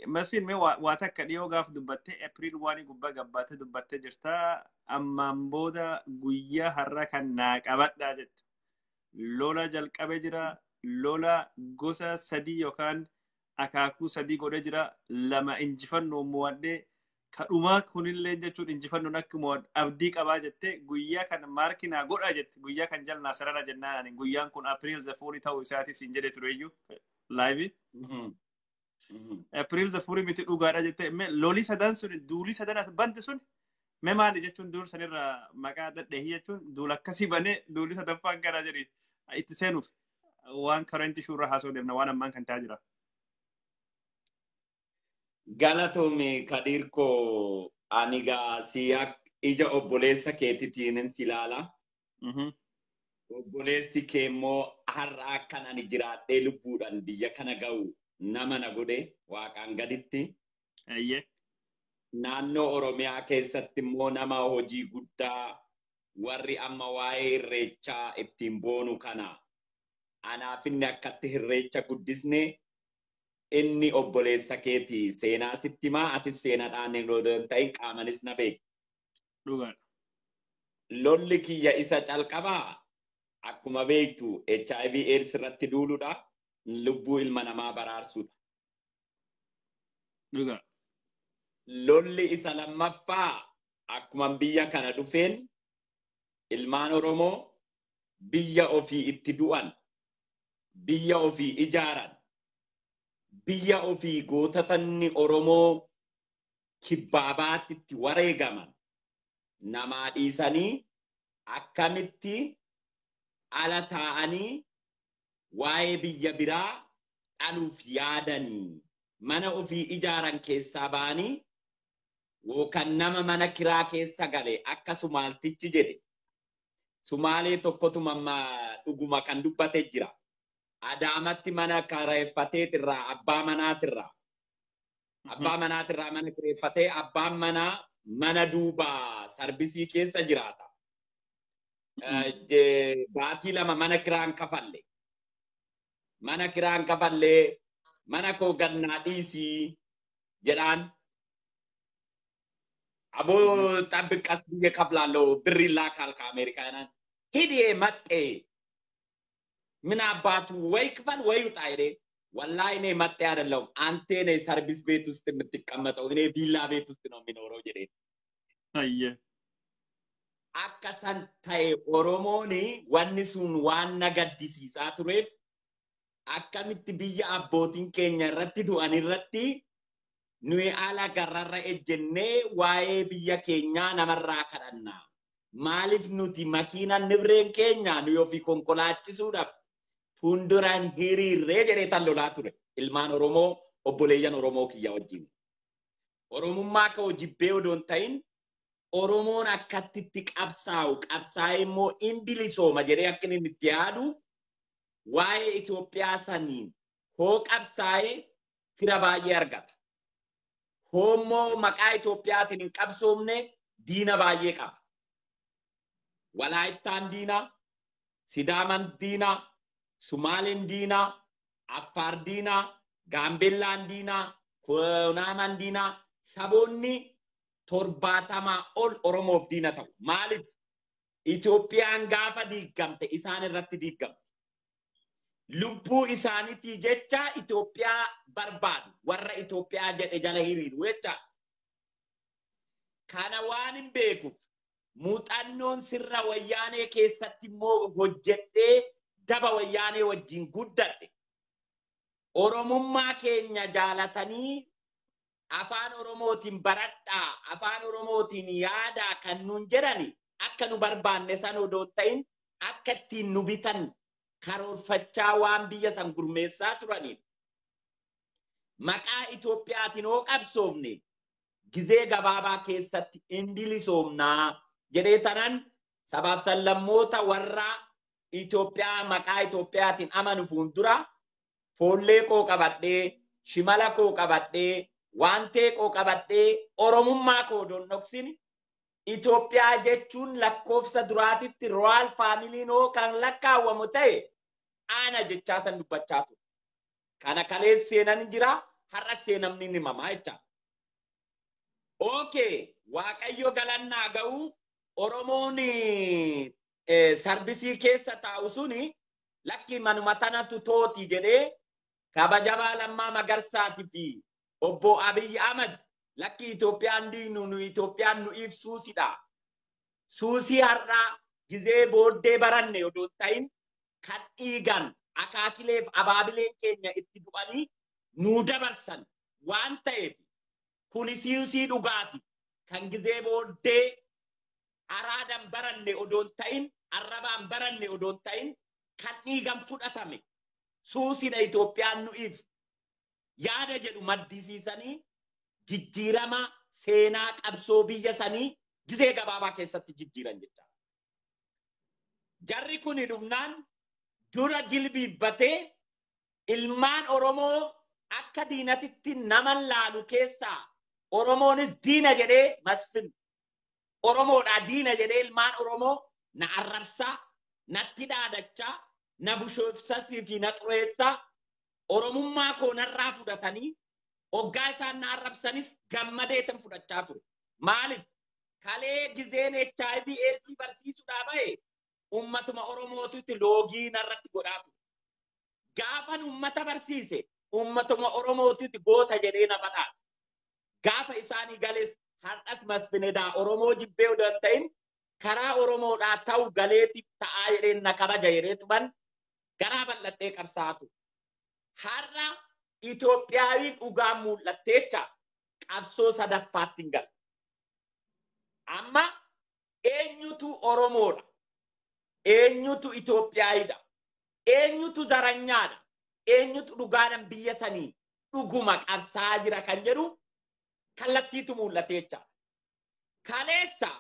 مسفين مي واتك ديو غاف دبته ابريل واني غبا غباته دبته جرتا اما مبودا غويا هركا ناقبد داجت لولا جلقبه جرا لولا غوسا سدي يوكان اكاكو سدي غوده جرا لما انجفنو موده كدوما كونيلlee jechuun injifannoon akka mood abdii qabaa jette guyyaa kan maarkina godha jette guyyaa kan jalna sarara jennaan guyyaan kun April the 4 ta'uu isaati sin jedhe tureeyyu live April the 4 miti dhugaadha jette me loli sadan sun duuli sadan at banti sun me maali jechuun duul sanirra maqaa dadheehi jechuun duul akkasii bane duuli sadaffaan gara jedhi itti seenuuf waan current shurra haasoo deemna waan ammaan kan ta'aa jira. Galatoome Kadirko aniga siyak ija obboleessa keetitiin silaala. Obboleessi kee immoo har'a akkan ani jiraadhee lubbuudhaan biyya kana ga'u nama na godhe waaqaan gaditti. Naannoo Oromiyaa keessatti immoo nama hojii guddaa warri amma waa'ee irreechaa ittiin boonu kana anaaf inni akkatti irreecha guddisne inni obboleessa keeti seenaa sitti maa ati seenaadhaan hin ta'in qaamanis na beek. Dhugaadha. Lolli kiyya isa calqabaa akkuma beektu HIV AIDS irratti duuludha. Lubbuu ilma namaa baraarsuudha. Dhugaadha. Lolli isa lammaffaa akkuma biyya kana dhufeen ilmaan Oromoo biyya ofii itti du'an, biyya ofii ijaaran, biyya ofii gootatanni Oromoo kibbaabaatti wareegaman namaa dhiisanii akkamitti ala taa'anii waa'ee biyya biraa dhaluuf yaadanii mana ofii ijaaran keessaa ba'anii yookaan nama mana kiraa keessa gale akka Sumaaltichi jedhe Sumaalee tokkotu mamma dhuguma kan dubbate jira. Adaamatti mana kireeffateetirraa abbaa manaatirraa mana kireeffatee abbaan manaa mana duuba sarbisii keessa jiraata. Baatii lama mana kiraan kafalle. Mana kiraan kafallee mana koo gannaa dhiisii jedhaan aboo xabbiqas biyya kaflaaloo birriillaa kaalka Ameerikaa hidhee maxxee ምን አባቱ ወይ ክፈል ወይ ውጣ አይዴ ወላሂ እኔ መጤ አይደለም አንተ ነህ ሰርቪስ ቤት ውስጥ የምትቀመጠው እኔ ቪላ ቤት ውስጥ ነው የሚኖረው ጀዴ አየ አከሰን ታይ ኦሮሞኒ ወንሱን ዋና ገዲሲሳ ቱሬፍ አከሚት ቢያ አቦቲን ኬኛ ረቲ ዱአን ረቲ ኑይ አላ ገራራ እጀኔ ዋዬ ቢያ ኬኛ ነመራ ከዳና ማሊፍ ኑቲ ማኪና ንብሬን ኬኛ ኑዮ ፊ ኮንኮላቺሱዳፍ Funduran hiri rejere talolaature ilmaan Oromoo obboleeyyan Oromoo kiyya wajjin. Oromummaa ka hojibbee odoon ta'in Oromoon akkatti qabsaa'ee immoo imbilisooma jedhee akka inni itti yaadu waa'ee Itoophiyaa saniin hoo qabsaa'ee fira baay'ee argata. Hoo immoo maqaa Itoophiyaatiin hin qabsoomne diina baay'ee qaba. Walaayittaan diina, Sidaaman diina, Sumaalin diina, Affaar diina, Gaambeellaan diina, Kunaaman diina, saboonni 70 ol Oromoof diina ta'u. Maaliif Itoophiyaan gaafa diigamte isaan irratti diigamte. Lubbuu isaaniitii jecha Itoophiyaa barbaadu warra Itoophiyaa jedhe jala hiriiru jecha. Kana waan hin beekuuf muuxannoon sirra wayyaanee keessatti immoo hojjedhee daba wayyaanee wajjin guddadhe. Oromummaa keenya jaalatanii afaan Oromootiin baradhaa, afaan Oromootiin yaadaa kan nuun jedhani akka nu barbaanne san odoo ta'in akka ittiin nu bitan karoorfachaa waan biyya san gurmeessaa turaniin. Maqaa Itoophiyaatiin hoo qabsoofne gizee gabaabaa keessatti imbilisoomnaa jedhee tanan sabaaf sallammoota warra Itoophiyaa maqaa Itoophiyaatiin amanu fuuldura foollee koo qabadhee, shimala koo qabadhee, wantee koo qabadhee, Oromummaa koo donnoksin Itoophiyaa jechuun lakkoofsa duraatitti royal faamiliinoo kan lakkaawwamu ta'e ana jechaa san dubbachaa ture. Kana kalee seenan jira har'a seenamni ni mamaa jecha. Okay, waaqayyo galannaa ga'u Oromoon sarbisii keessa taa'u suni lakki manuma tanatu tooti jedhee kabajabaa Lammaa Magarsaati fi obbo Abiy Ahmad lakki Itoophiyaan diinu nu Itoophiyaan nu ibsuusidha. Suusii har'aa gizee booddee baranne odoo ta'in kan dhiigan akaakileef abaabileen keenya itti du'anii nuu dabarsan waan ta'eef kuni siusii dhugaati kan gizee booddee araadan baranne odoo ta'in arrabaan baranne odoo ta'in kan dhiigan fudhatame suusiidha Itoophiyaan nu'iif yaada jedhu maddisiisanii jijjiirama seenaa qabsoo biyya sanii gizee gabaabaa keessatti jijjiiran jecha. Jarri kuni dhumnaan dura jilbiibbatee ilmaan Oromoo akka diinatitti naman laalu keessaa Oromoonis diina jedhee Masfin Oromoodhaa diina jedhee ilmaan Oromoo na arrabsaa natti dhaadachaa na bushoofsasii fi na xureessaa Oromummaa koo narraa fudhatanii hoggaa isaan na arrabsanis gammadeetan fudhachaa ture. Maaliif kalee gizeen HIV AIDS barsiisuudhaa bahe ummatuma Oromootutti loogii narratti godhaa ture. Gaafan ummata barsiise ummatuma Oromootutti goota jedhee na badhaase. Gaafa isaanii galees har'as Masfinedaa Oromoo jibbee odoo ta'in karaa Oromoodhaa ta'u galeetiif ta'aa jedheen na kabaja jedhee tuban garaa bal'adhee qabsaatu. Har'a Itoophiyaawiin dhugaan mul'atteecha qabsoo sadaffaatti hin galu. Amma eenyutu Oromoodha? Eenyutu Itoophiyaayidha? Eenyutu zaranyaadha? Eenyutu dhugaadhaan biyya sanii dhuguma qabsaa jira kan jedhu kallattiitu mul'ateecha. Kaleessa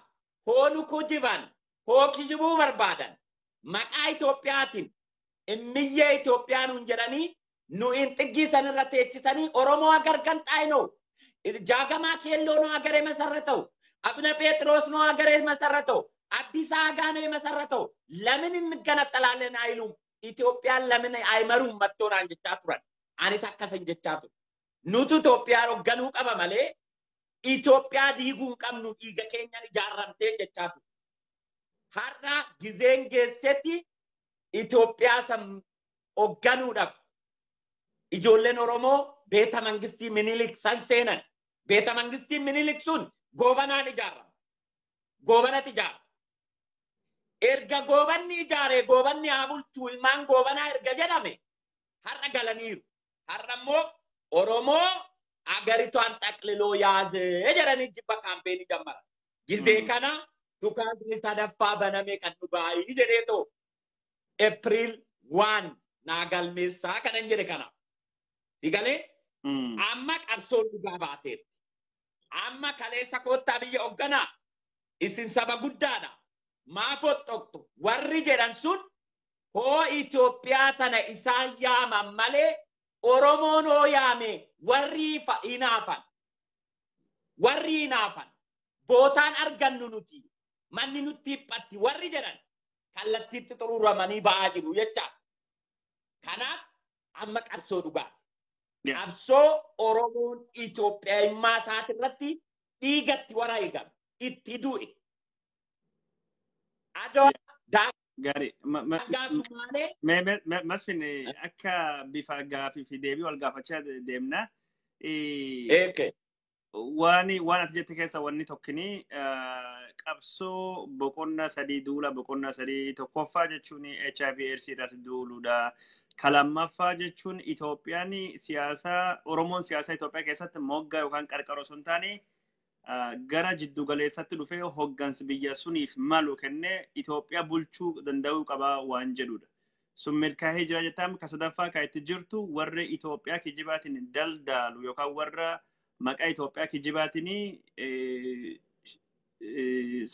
hoonu kujiban hookijibuu barbaadan maqaa Itoophiyaatiin immiyyee Itoophiyaan hun jedhanii nu in xiggii sanirra teechisanii Oromoo agargan xaayinoo jaagamaa keelloo nu agaree masarratau abna Pheexroos nu agaree masarratau አዲስ አበባ ነው የመሰረተው ለምን እንገነጠላለን አይሉም ኢትዮጵያን ለምን አይመሩም መጥቶና እንጀቻቱራን አኒስ አከሰን ጀቻቱ ኑቱ ኢትዮጵያ ወገኑ ቀበመሌ ኢትዮጵያ ዲጉን ቀምኑ ዲገ ኬኛን ጃራምቴን ጀቻቱ ሀራ ጊዜን ጌሰቲ ኢትዮጵያ ሰም ወገኑ ዳፍ ኢጆለን ኦሮሞ ቤተ መንግስቲ ምኒልክ ሰንሴነን ቤተ መንግስቲ ምኒልክ ሱን ጎበናን ጃራ ጎበናት ጃራ erga gobanni ijaare gobanni abulchu ilmaan gobana erga jedhame har'a galaniiru har'ammoo Oromoo agaritu an taqliloo yaaze jedhanii jibba kaampeenii jammara gizee kana dukaanni sadaffaa baname kan dhugaayii jedheetoo April 1 naagalmeessaa kanan jedhe kana sigalee amma qabsoon dhugaa baateetti amma kaleessa koottaa biyya hoogganaa isin saba guddaadha. Maafot tokko warri jedhan sun hoo Itoophiyaa tana isaan yaaman malee Oromoon hoo yaame warri inaafan bootaan argannu nuti manni nutti hiphatti warri jedhan kallattiitti xuruuramanii ba'aa jiru jecha. Kanaaf amma qabsoo dhugaa. Qabsoo Oromoon Itoophiyaa immaa isaati irratti dhiigatti wareegame itti du'e. Gari Masfin akka bifa gaafii fi deebii wal gaafachaa deemna. Waan ati jette keessa wanni tokkini qabsoo boqonnaa sadii duula boqonnaa sadii tokkoffaa jechuun HIV AIDS irratti duuluudha. Kalammaffaa jechuun Itoophiyaan Oromoon siyaasa Itoophiyaa keessatti moggaa yookaan qarqara osoo hin taane gara jiddu galeessatti dhufee hoggansi biyya suniif malu kennee Itoophiyaa bulchuu danda'uu qaba waan jedhudha. Sun milkaa'ee jira jettam ka sadaffaa ka itti jirtu warra Itoophiyaa kijibaatiin daldaalu yookaan warra maqaa Itoophiyaa kijibaatiin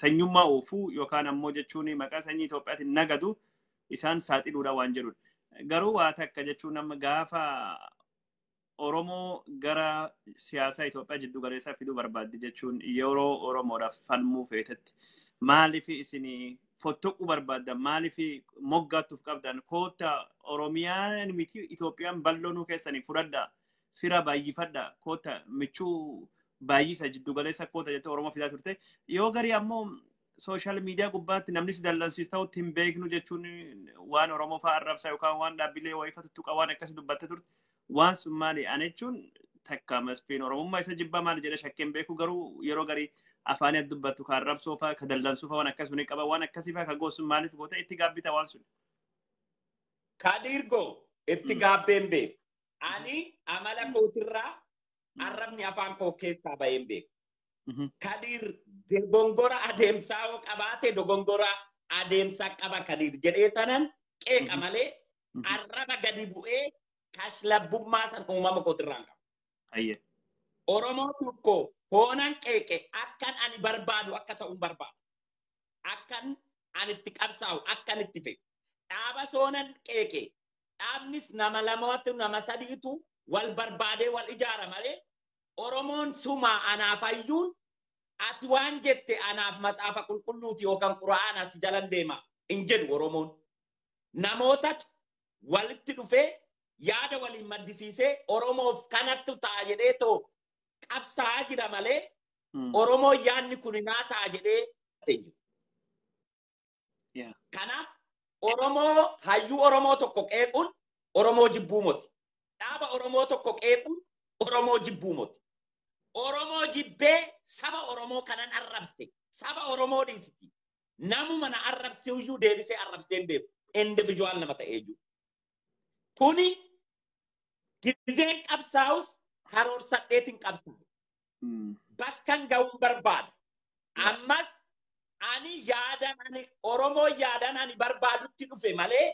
sanyummaa oofuu yookaan ammoo jechuun maqaa sanyii Itoophiyaatiin nagadu isaan saaxiluudha waan jedhudha. Garuu waa takka jechuun amma gaafa Oromoo gara siyaasa Itoophiyaa jiddu galeessaa fiduu barbaadde jechuun yeroo Oromoodhaaf falmuu feetetti maaliif isin fottoquu barbaaddan maaliif moggaattuuf qabdan koota Oromiyaan miti Itoophiyaan balloonuu keessanii fudhadhaa fira baay'ifadha koota michuu baay'isa jiddu galeessa koota jettee Oromoo fidaa turte yoo garii ammoo social media gubbaatti namni si dallansiis ta'utti hin beeknu jechuun waan Oromoo fa'aa arrabsa yookaan waan dhaabbilee wayii tuttuqa waan akkasii dubbatte turte waan sun maali ani jechuun takka Masfiin Oromummaa isa jibbaa maali jedhee shakkeen beeku garuu yeroo garii afaanii dubbattu ka arrabsoo fa'aa ka dallansuu fa'aa waan akkasii qaba waan akkasii fa'aa ka goosun maaliif goota itti gaabbita waan sun. Kadirgo itti gaabbeen beeku. Ani amala kootirraa arrabni afaan koo keessaa baheen beeku. Kadir dogongora adeemsaa yoo qabaate dogongora adeemsaa qaba Kadir jedhee tanan qeeqa malee arraba gadi bu'ee kashlabbummaa san uumama kootirraan qaba. Oromoo tokko hoonan qeeqe akkan ani barbaadu akka ta'uun barbaadu. Akkan ani itti qabsaa'u akkan itti fedhu. Dhaaba soonan qeeqe dhaabnis nama lamatu nama sadiitu wal barbaadee wal ijaara malee Oromoon suma anaaf ayyuun ati waan jette anaaf maxaafa qulqulluuti yookaan quraana si jalan deema hin jedhu Oromoon. Namootatu walitti dhufee yaada waliin maddisiisee Oromoof kanattu ta'a jedhee too qabsaa jira malee Oromoo yaadni kun naa ta'a jedhee jiru. Kanaaf Oromoo hayyuu Oromoo tokko qeequun Oromoo jibbuu moti. Dhaaba Oromoo tokko qeequun Oromoo jibbuu moti. Oromoo jibbee saba Oromoo kanan arrabse saba Oromoo dhiisiti. Namuma na arrabse iyyuu deebisee arrabsee hin beeku. Individual nama ta'ee jiru. Kuni gizeen qabsaa'us karoorsadheetiin qabsaa'u. Bakkan ga'uun barbaada. Ammas ani yaadan ani Oromoo yaadan ani barbaadutti dhufe malee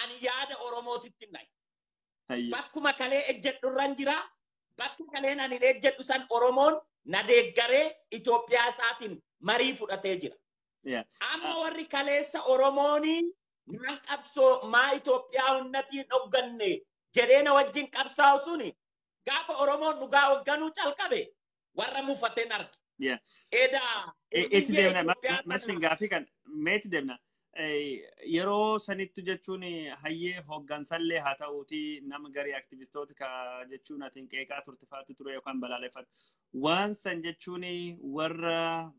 ani yaada Oromootitti hin dhayi. Bakkuma kalee ejjedhurran jira. Bakka kaleen ani ejjedhu san Oromoon na deeggaree Itoophiyaa isaatiin marii fudhatee jira. Amma warri kaleessa Oromooniin maan qabsoo maa Itoophiyaa hundatiin hogganne jedhee na wajjin qabsaa'u suni gaafa Oromoon dhugaa hogganuu calqabe warra mufateen arge. Itti deemna Masfiin gaafii kan meetti deemna yeroo sanitti jechuun hayyee hoggansallee haa ta'uuti nama garii aktivistoota ka jechuun atiin qeeqaa turtifaatti ture yookaan balaaleffatu waan san jechuun warra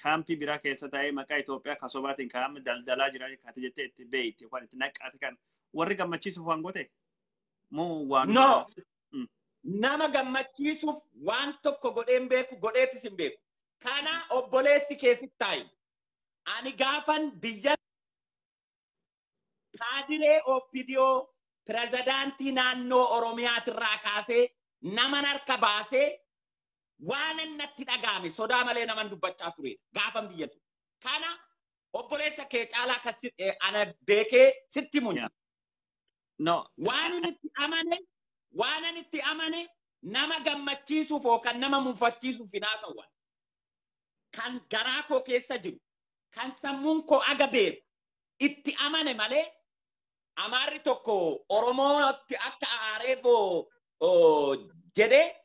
kaampii biraa keessa taa'ee maqaa Itoophiyaa kasobaatiin kaa'ame daldalaa jira kaati jettee itti beeyitti yookaan itti naqqaate kan warri gammachiisuuf waan goote moo waan nama gammachiisuuf waan tokko godheen beeku godheetis hin beeku. Kana obboleessi keessatti taa'i. Ani gaafan biyya kaadiree OPDO pirezidaantii naannoo Oromiyaatirraa kaasee naman harka baasee waan natti dhagaame sodaa malee naman dubbachaa ture gaafan biyyatu. Kana obboleessa kee caalaa akkasi ana beekee sitti munya. Waan ani itti amane nama gammachiisuuf yookaan nama mufachiisuuf hin haasawwan. Kan garaa koo keessa jiru kan sammuun koo aga beeku itti amane malee amaarri tokko Oromootti akka aareefoo jedhee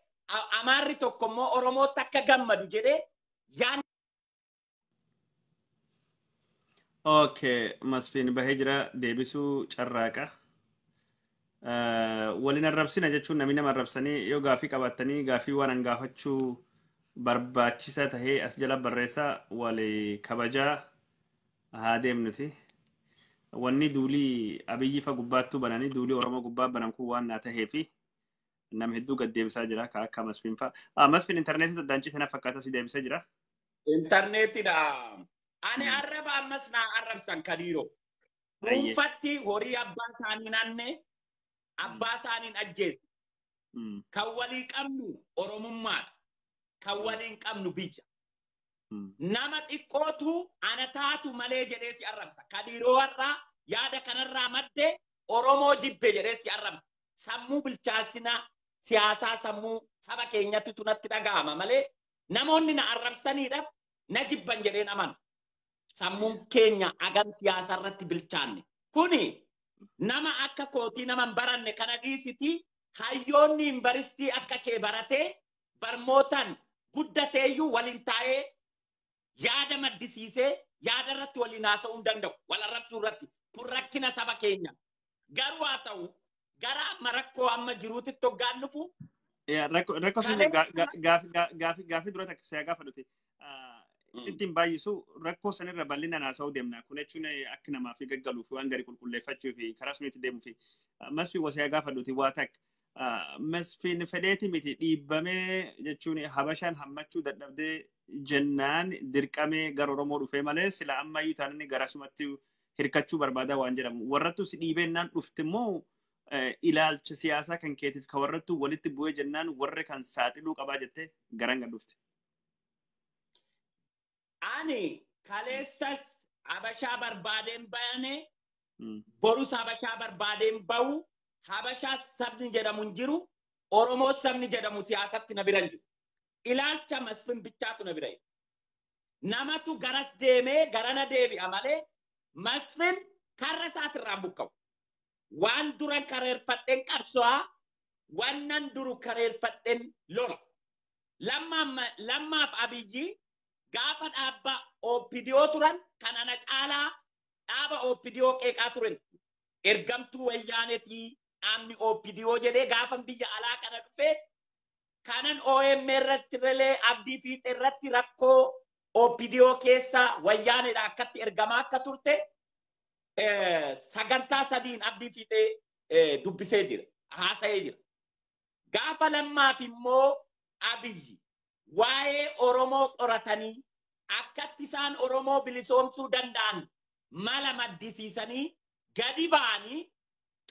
amaarri tokko immoo Oromootti akka gammadu jedhee yaan. Okay, Masfiin bahee jira deebisuu carraaqa. Waliin arrabsina jechuun namni nama arrabsanii yoo gaafii qabaatanii gaafii waan hangaafachuu barbaachisaa tahee as jala barreessaa walii kabajaa haa deemnuti. Wanni duulii Abiyyi fa gubbaattuu bananii duulii Oromoo gubbaa banan kun waan naa tahee fi nama hedduu gad deebisaa jira ka akka Masfiin fa. Masfiin intarneetii daddaancii sana fakkaata si deebisee jira. Intarneetiidha. Ani arraba ammas naa arrabsan Kadiiroo. Dhuunfatti horii abbaa isaanii naannee abbaa isaaniin ajjeesu. Kan walii qabnu Oromummaadha. Kan waliin qabnu biyya. Nama xiqqootu ana taatu malee jedhee si arrabsa. Kadiiroo har'aa yaada kanarraa madde Oromoo jibbe jedhee si arrabsa. Sammuu bilchaasina siyaasaa sammuu saba keenyatti tunatti dhaga'ama malee namoonni na arrabsaniidhaaf na jibban jedheen amanu. Sammuun keenya agam siyaasa irratti bilchaanne. Kuni nama akka kootii nama hin baranne kana dhiisiti hayyoonni yuunivarsiitii akka kee baratee barmootaan guddateeyyuu waliin taa'ee yaada maddisiisee yaada irratti waliin haasa'uu hin danda'u. Wal arrabsuu irratti kun rakkina saba keenya. Garuu haa ta'u gara marakkoo amma jiruutti toggaan dhufu. Rakko sun gaafi dura takka siyaa gaafa dhute. Sittiin baay'isu rakkoo sanirra bal'inaan haasa'uu deemna. Kun jechuun akka namaa fi gaggaluuf waan gari qulqulleeffachuu fi karaa sunitti deemuu fi masfiin wasiyaa gaafa dhute waa takka. Masfiin fedheeti miti dhiibbamee jechuun habashaan hammachuu dadhabdee jennaan dirqamee gara Oromoo dhufee malee sila ammayyuu taananii garasumatti hirkachuu barbaada waan jedhamu. Warrattu si dhiibeennaan dhufti immoo ilaalcha siyaasaa kan keetiif ka warrattu walitti bu'ee jennaan warri kan saaxiluu qabaa jettee garan gad dhufte. Ani kaleessas habashaa barbaadeen bayane borus habashaa barbaadeen bahu habashaa sabni jedhamu hin jiru Oromoo sabni jedhamu siyaasatti na bira hin jiru. Ilaalcha Masfin bichaatu na bira. Namatu garas deemee garana deebi'a malee Masfin karra isaatirraan buqqa'u. Waan duran kareerfadheen qabso'aa wannan duru kareerfadheen lola. Lammaaf Abiyyi gaafa dhaabba OPDO turan kan ana caalaa dhaaba OPDO qeeqaa turan. Ergamtuu wayyaanetii dhaabni OPDO jedhee gaafa biyya alaa kana dhufee kanan OM irratti relee abdii fiixee irratti rakkoo OPDO keessa wayyaaneedha akkatti ergamaa akka turte sagantaa sadiin abdii fiixee dubbisee jira haasa'ee jira. Gaafa lammaaf immoo Abiyyi waa'ee Oromoo qoratanii akkatti isaan Oromoo bilisoomsuu danda'an mala maddisiisanii gadi ba'anii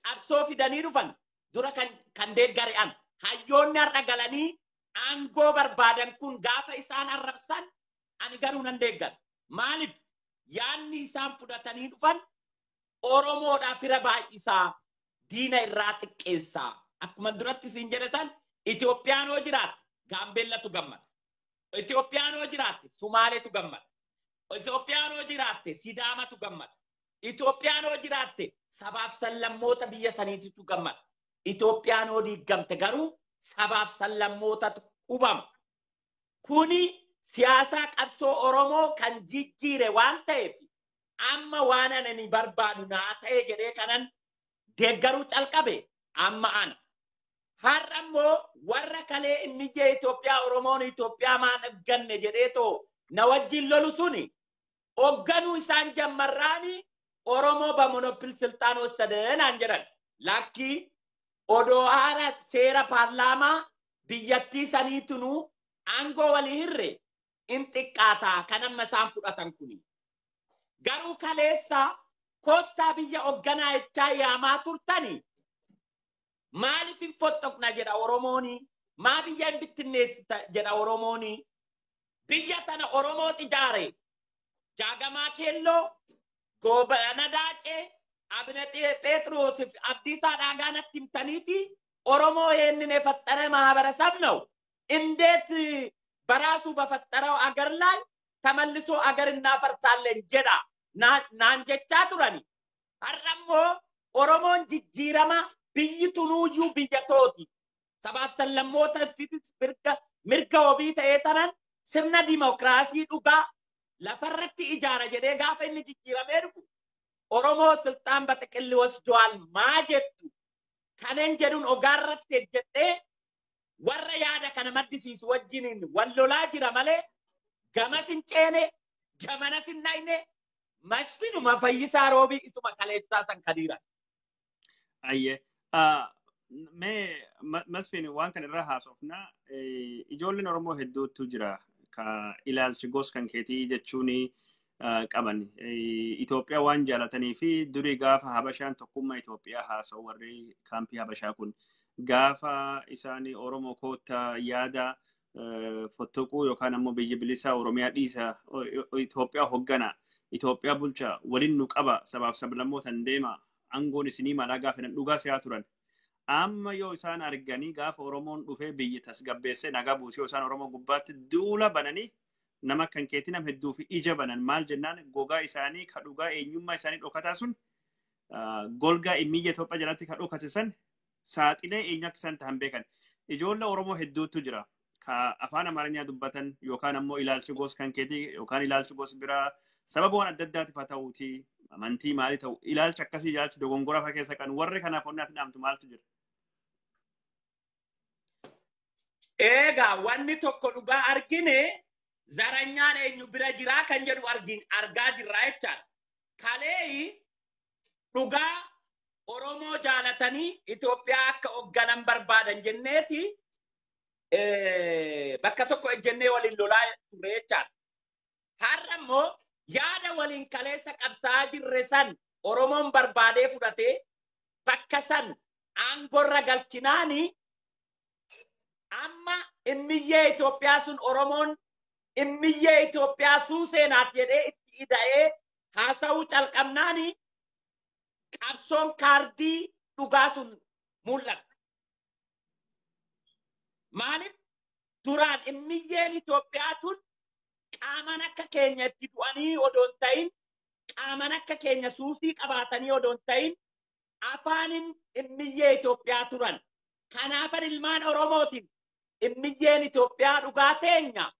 qabsoo fidanii dhufan dura kan deeggari'an hayyoonni har'a galanii aangoo barbaadan kun gaafa isaan arrabsan ani garuu nan deeggan. Maaliif yaanni isaan fudhatanii dhufan Oromoodhaaf fira baay'isaa diina irraa xiqqeessaa akkuma duratti siin jedhe san Itoophiyaan hoo jiraatte Gaambeellatu gammada. Itoophiyaan hoo jiraatte Sumaaleetu gammada. Itoophiyaan hoo jiraatte Sidaamatu gammada. Itoophiyaan hoo jiraatte sabaaf sallammoota biyya saniititu gammada. Itoophiyaan hoo diigamte garuu sabaaf sallammootatu hubama. Kuni siyaasaa qabsoo Oromoo kan jijjiire waan ta'eef amma waan ani barbaadu naa ta'e jedhee kanan deeggaruu calqabe amma ana. Har'a immoo warra kalee inni jee Itoophiyaa Oromoon Itoophiyaa maan ganne jedhee too na wajjin lolu suni hoogganuu isaan jammarraani Oromoo bamonopil siltaan wassadanaan jedhan lakkii odoo haara seera paarlaamaa biyyattii saniitunuu aangoo walii hirre in xiqqaataa kan amma isaan fudhatan kuni. Garuu kaleessa kottaa biyya hoogganaa jechaa yaamaa turtanii maaliif hin fottoqna jedha Oromooni maa biyya hin bittinneessita jedha Oromooni biyya tana Oromooti ijaare jaagamaa keelloo goobana daacee abinatee Pheexroosif abdiisaa dhaagaanatti himtaniiti Oromoo ይህንን የፈጠረ ማህበረሰብ ነው እንዴት በራሱ በፈጠረው አገር ላይ ተመልሶ አገር እናፈርሳለን ጀዳ ናን ጀቻ ቱረኒ አረሞ ኦሮሞን ጅጅረማ biyyitunuuyyu biyya tooti sabaaf sallammoota fitis mirga wabii ta'ee tanan sirna dimokiraasii dhugaa lafarratti ijaara jedhee gaafa inni jijjiiramee dhufu Oromoo siltaan baxaqilli wasdu'al maa jettu kanen jedhuun ogaarratti ejjedhee warra yaada kana maddisiisu wajjiniin wal lolaa jira malee gamas hin ceene gamanas hin nayne Masfinuma Fayyisaa Roobii isuma kaleessaa san kadiira. Ayyee. Masfiin waan kan irraa haasofna ijoolleen Oromoo hedduutu jira ka ilaalchi gos kan keetii jechuun qaban Itoophiyaa waan jaalatanii fi durii gaafa Habashaan tokkummaa Itoophiyaa haasa'u warri kaampii Habashaa kun gaafa isaan Oromoo koota yaada fottoquu yookaan ammoo biyya bilisaa Oromiyaa dhiisa Itoophiyaa hoggana Itoophiyaa bulcha waliin nu qaba sabaaf sablammootan deema angoon isinii malaa gaafa dhugaa siyaa turan. Amma yoo isaan arganii gaafa Oromoon dhufee biyyi tasgabbeessee nagaa buusii yoo isaan Oromoo gubbaatti duula bananii nama kan keetii nam hedduu fi ija banan maal jennaan gogaa isaanii ka dhugaa eenyummaa isaanii dhokataa sun golgaa immiyya Itoophiyaa jalatti ka dhokate san saaxilee eenyu akka isaan ta'an beekan. Ijoollee Oromoo hedduutu jira ka afaan Amaarinyaa dubbatan yookaan ammoo ilaalchi gos kan keetii yookaan ilaalchi gos biraa sababa waan adda addaatiif haa ta'uuti amantii maalii ta'u ilaalcha akkasii ilaalchi dogongora fa keessa kan warri kanaaf onnatti dhaamtu maaltu jira? Egaa wanni tokko dhugaa argine zaranyaan eenyu bira jiraa kan jedhu argaa jirra jechaadha. Kalee dhugaa Oromoo jaalatanii Itoophiyaa akka hoogganan barbaadan jenneeti bakka tokko ejjennee waliin lolaa turre jechaadha. Har'a immoo yaada waliin kaleessa qabsaa jirre san Oromoon barbaadee fudhatee bakka san aangorra galchinaani amma immiyyee Itoophiyaa sun Oromoon immiyyee Itoophiyaa suuseenaaf jedhee itti ida'ee haasa'uu calqabnaani qabsoon kaardii dhugaa sun mul'ata. Maaliif duraan immiyyeen Itoophiyaa tun qaaman akka keenya itti du'anii odoon ta'in qaaman akka keenya suusii qabaatanii odoon ta'in afaanin immiyyee Itoophiyaa turan. Kanaafan ilmaan Oromootiin immiyyeen Itoophiyaa dhugaa teenya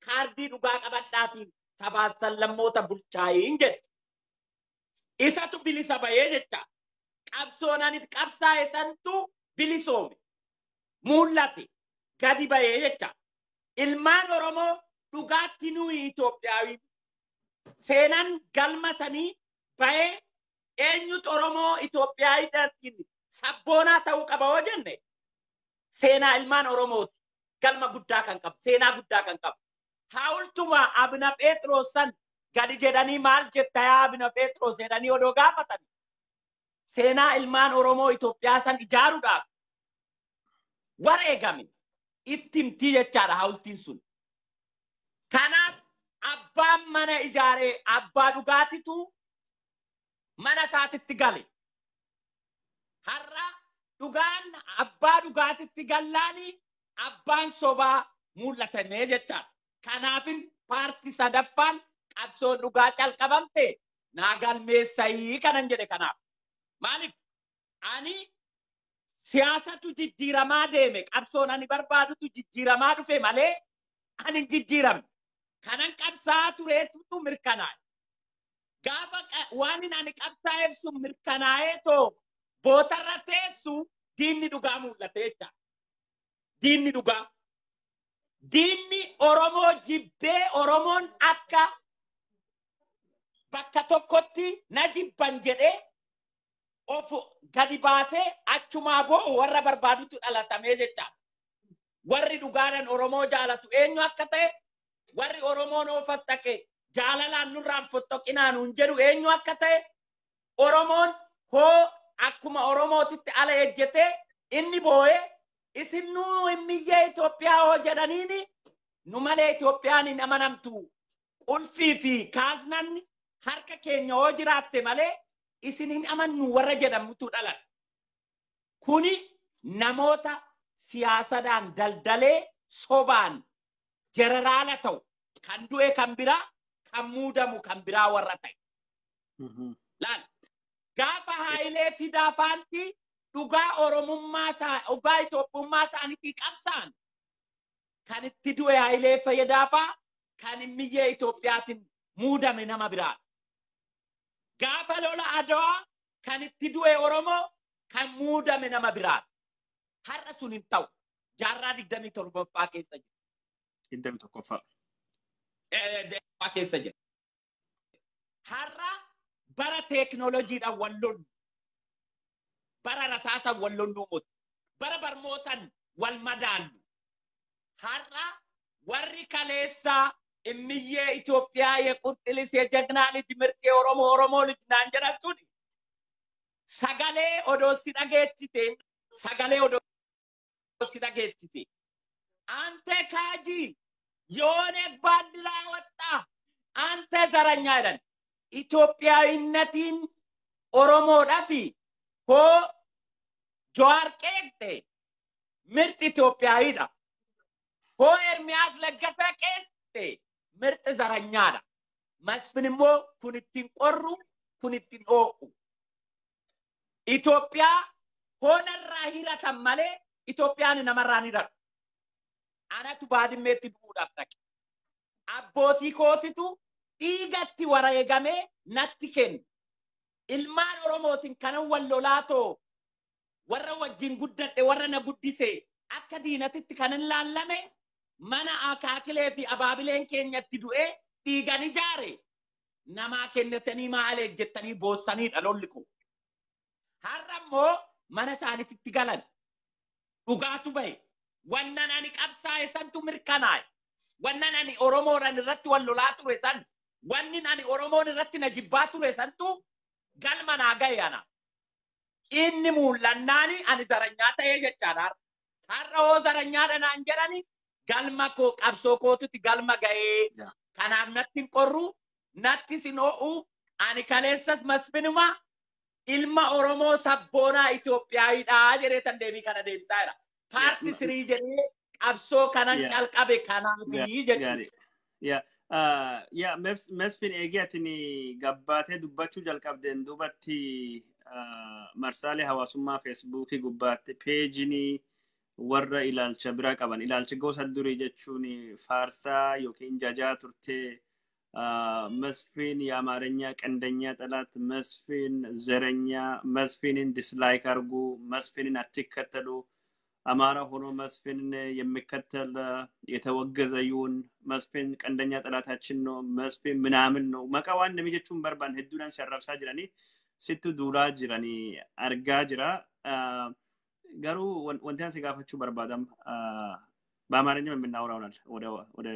kaardii dhugaa qabadhaatiin sabaan sallammoota bulchaayiin jedhe. Isatu bilisa bahee jecha qabsoonanitti qabsaa'e santu bilisoome mul'ate gadi bahee jecha ilmaan Oromoo dhugaatti nuyi Itoophiyaawi seenan galma sanii bahee eenyutu Oromoo Itoophiyaadhaan sabboonaa ta'uu qaba hoo jenne seenaa ilmaan Oromooti galma guddaa kan qabu seenaa guddaa kan qabu haawultuma Abna Phexros san gadi jedhanii maal jetta yaa Abna Phexros jedhanii odoo gaafatan seenaa ilmaan Oromoo Itoophiyaa san ijaaruudhaaf wareegame itti himtii jechaadha haawultiin sun. Kanaaf abbaan mana ijaaree abbaa dhugaatitu mana isaatitti gale. Har'a dhugaan abbaa dhugaatitti gallaani abbaan sobaa mul'atame jechaadha. Kanaafin paartii sadaffaan qabsoon dhugaa calqabamte naagalmeessayii kanan jedhe kanaaf. Maaliif ani siyaasatu jijjiiramaa deeme qabsoon ani barbaadutu jijjiiramaa dhufe malee ani jijjiiramne. Kanan qabsaa tureetu mirkanaa'e. Gaafa waan ani qabsaa'eef sun mirkanaa'ee too bootarra teessu diinni dhugaa mul'ate jecha. Diinni dhugaa. Diinni Oromoo jibbee Oromoon akka bakka tokkotti na jibban jedhee of gadi baasee achumaa boo'u warra barbaadutu dhalatamee jecha. Warri dhugaadhaan Oromoo jaalatu eenyu akka ta'e warri Oromoon ofattake jaalalaan nurraan fottoqinaa nuun jedhu eenyu akka ta'e Oromoon hoo akkuma Oromootitti ala ejjetee inni boo'ee isin nuu immiyyee Itoophiyaa hoo jedhaniini nu malee Itoophiyaan hin amanamtu qulfii fi kaasnanni harka keenya hoo jiraatte malee isin hin amannu warra jedhamutu dhalate. Kuni namoota siyaasadhaan daldalee sobaan jeneraala ta'u kan du'e kan biraa kan muudamu kan biraa warra ta'e. Laal gaafa Haayilee Fidaa faanti dhugaa Oromummaa isaa dhugaa Itoophummaa isaaniitii qabsaan kan itti du'e Haayilee Fidaafaa kan immiyyee Itoophiyaatiin muudame nama biraa. Gaafa lola Adawaa kan itti du'e Oromoo kan muudame nama biraa. Har'a sun hin ta'u jaarraa 27ffaa keessa jira. 21ffaa. Keessa jira. Har'a bara teeknooloojiidhaan wal lollu. Bara rasaasaan wal lolluu mutu. Bara barmootaan wal madaallu. Har'a warri kaleessaa immiyyee Itoophiyaa የቁርጥልስ የጀግና ልጅ ምርጥ ኦሮሞ ልጅ naan jedhan sun sagalee odoo si dhageessite sagalee odoo si dhageessite ante kaajii yoone baandiraa wexxa ante zaranya jedhan Itoophiyaawinnatiin Oromoodhaa fi hoo Jawaar qeeqxe mirti Itoophiyaawidha. Hoo Ermiyaas Laggasaa qeeste mirti zaranyaadha. Masfin immoo kun ittiin qorru kun ittiin oo'u. Itoophiyaa hoo narraa hiratan malee Itoophiyaan namarraa hin hiratu. Anatu baadimmeetti du'uudhaaf dhaqe. Abbootii kootitu dhiigatti wareegamee natti kenne. ilmaan Oromootiin kana wal lolaatoo warra wajjin guddadhe warra na guddise akka diinatitti kan hin laallame mana akaakilee fi abaabileen keenyatti du'ee dhiigan ijaare namaa kennatanii maalee jettanii boossanii dhalolli kun. Har'a immoo mana isaaniitti galan dhugaatu bahe wannan ani qabsaa'e santu mirkanaa'e wannan ani Oromoodhaan irratti wal lolaa ture san wanni ani Oromoon irratti na jibbaa ture santu galma naa ga'e ana. Inni mul'annaani ani daranyaa ta'ee jechaadha. Har'a hoo daranyaadha naan jedhani galma koo qabsoo kootutti galma ga'ee kanaaf natti hin qorru natti sin ho'u ani kaleessas masfinuma ilma Oromoo sabboonaa Itoophiyaadhaa jedhee tan deebii kana deebisaa jira. Paartii sirii jedhee qabsoo kanan calqabe kanaafi jechuudha. Mesfin eegee atini gabbaatee dubbachuu jalqabdeen duubatti marsaalee hawaasummaa feesbuukii gubbaatti peejinii warra ilaalcha biraa qaban ilaalcha gosa durii jechuun faarsaa yookiin jajaa turtee መስፍን የአማርኛ ቀንደኛ ጠላት መስፍን ዘረኛ መስፍንን ዲስላይክ አርጉ መስፍንን አትከተሉ አማራ ሆኖ መስፍንን የሚከተል የተወገዘ ይሁን መስፍን ቀንደኛ ጠላታችን ነው መስፍን ምናምን ነው መቃዋን እንደሚጀቹን በርባን ህዱናን ሲያረብሳ ጅራኒ ሲቱ ዱላ ጅራኒ አርጋ ጅራ ጋሩ ወንታን ሲጋፈቹ በርባዳም በአማርኛ የምናወራውናል ወደ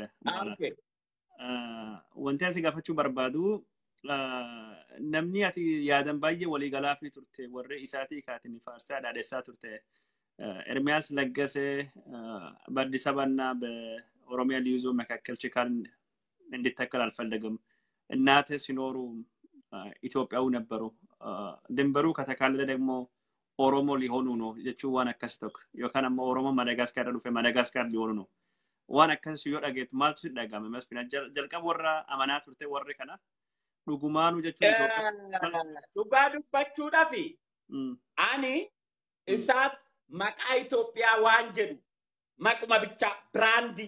wanti asi gaafachuu barbaadu namni ati yaadan baay'ee walii galaa fi turte warri isaatii kaatiin faarsaa dhaadessaa turte Ermiyaas Laggasee በአዲስ አበባና በኦሮሚያ ልዩ ዞን መካከል ችካል እንዲተከል አልፈለገም እናተ ሲኖሩ ኢትዮጵያው ነበሩ ድንበሩ ከተካለለ ደግሞ ኦሮሞ ሊሆኑ ነው የቹ ዋን አከስተክ የካናም ኦሮሞ ማዳጋስካር ዱፈ ማዳጋስካር ሊሆኑ ነው waan akkas yoo dhageet maaltu si dhagame masfina jalqab warra amanaa turte warri kana dhugumaanu jechuun dhugaa dubbachuudhaaf ani isaat maqaa Itoophiyaa waan jedhu maquma bicha brandi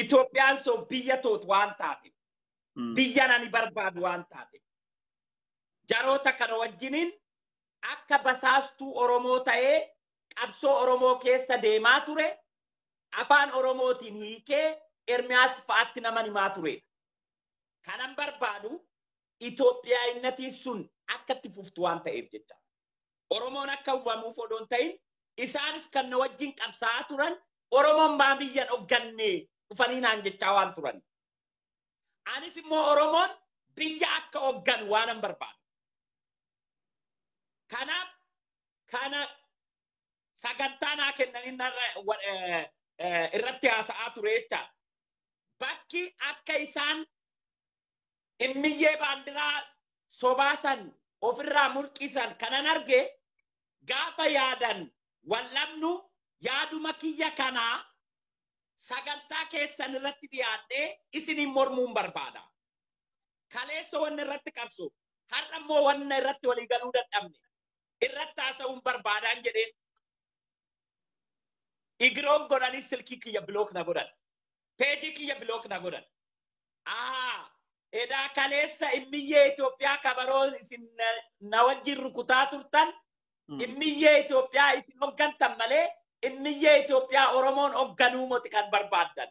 Itoophiyaan so biyya toot waan taate biyya nani barbaadu waan taate jaroota kana wajjiniin akka basaastuu Oromoo ta'ee qabsoo Oromoo keessa deemaa ture afaan Oromootiin hiikee Ermiyaas fa'aatti nama himaa ture. Kanan barbaadu Itoophiyaayinnatii sun akka itti fuftu waan ta'eef jecha. Oromoon akka hubamuuf odoon ta'in isaanis kan na wajjin qabsaa'aa turan Oromoon maa biyyan hoggannee dhufanii naan jechaa waan turan. Anis immoo Oromoon biyya akka hoggan waanan barbaadu. Kanaaf kana sagantaa naa kennanii irratti haasa'aa ture jecha bakki akka isaan immiyyee baandiraa sobaasan ofirraa mulqisan kanan arge gaafa yaadan wallamnu yaaduma kiyya kanaa sagantaa keessan irratti dhiyaadhee isiniin mormuun barbaada. Kaleessa wanna irratti qabsu har'a immoo wanna irratti walii galuu dadhabne irratti haasa'uun barbaadaan jedheen Igron godhanii silkii kiyya bilook na godhan. Peejii kiyya bilook na godhan. Edaa kaleessa immiyyee Itoophiyaa kabaroon isin na wajjin rukutaa turtan immiyyee Itoophiyaa isin hoggantan malee immiyyee Itoophiyaa Oromoon hogganuu moti kan barbaaddan.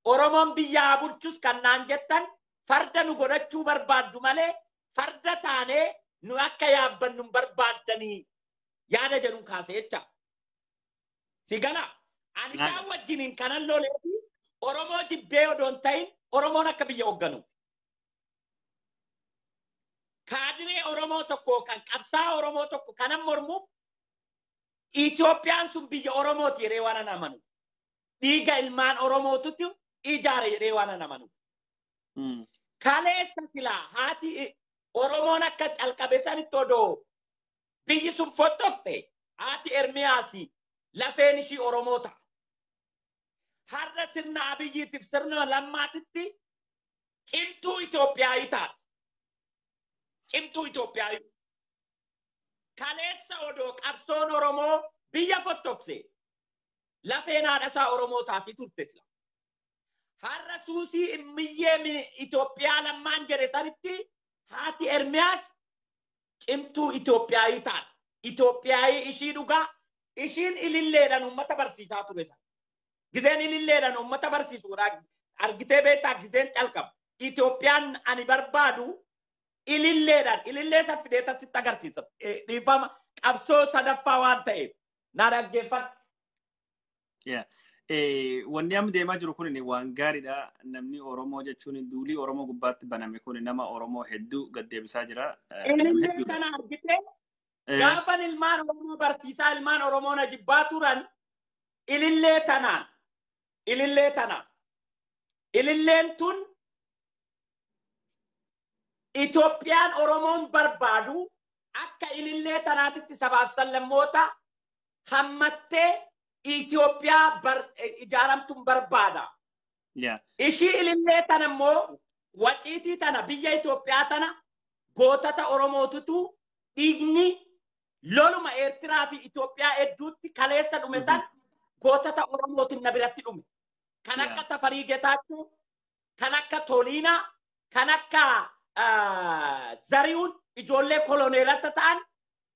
Oromoon biyyaa bulchus kan naan jettan farda nu godhachuu barbaaddu malee farda taanee nu akka yaabbannu barbaaddanii yaada jedhuun kaase jecha. Sigala. Ani isaan wajjiniin kanan loleefi Oromoo jibbee odoon ta'in Oromoon akka biyya hogganu. Kaadiree Oromoo tokko kan qabsaa Oromoo tokko kanan mormuuf Itoophiyaan sun biyya Oromooti jedhee waan amanu. Dhiiga ilmaan Oromootutti ijaare jedhee waan amanu. Kaleessa silaa haati Oromoon akka calqabe sanitti odoo biyyi sun fottokte haati Ermiyaasi lafeen ishii Oromoota. Har'a sirna Abiyyiitiif sirna lammaatitti cimtuu Itoophiyaayii taate. Cimtuu Itoophiyaayii. Kaleessa odoo qabsoon Oromoo biyya fottokse lafeen haadhasaa Oromoo taati turte sila. Har'a suusii immiyyee Itoophiyaa lammaan jedhe sanitti haati Ermiyaas cimtuu Itoophiyaayii taate. Itoophiyaayii ishii dhugaa ishiin ililleedhaan uummata barsiisaa ture sana. Gizeen ililleedhaan uummata barsiisuudha. Argitee beektaa gizeen calqaba. Itoophiyaan ani barbaadu ilillee saffidee tasitti agarsiisa. Dhiifama qabsoo sadaffaa waan ta'eef na dhaggeeffadhu. Wanni amma deemaa jiru kun waan gaariidha. Namni Oromoo jechuun duulii Oromoo gubbaatti baname kun nama Oromoo hedduu gaddeebisaa jira. Ilillee kana argitee gaafan ilmaan Oromoo barsiisaa ilmaan Oromoo na jibbaa turan ilillee tanaan. Ililleen tun Itoophiyaan Oromoon barbaadu akka ilillee tanaatitti sabaaf sallammoota hammattee Itoophiyaa ijaaramtuun barbaada. Ishii ilillee tana immoo waciitii tana biyya Itoophiyaa tana gootota Oromootutu dhiigni loluma Eertiraa fi Itoophiyaa hedduutti kaleessa dhume san gootota Oromootiin na biratti dhume. Kan akka Tafarii Getaachoo, kan akka Toliinaa, kan akka Zariyuun ijoollee koloneelota ta'an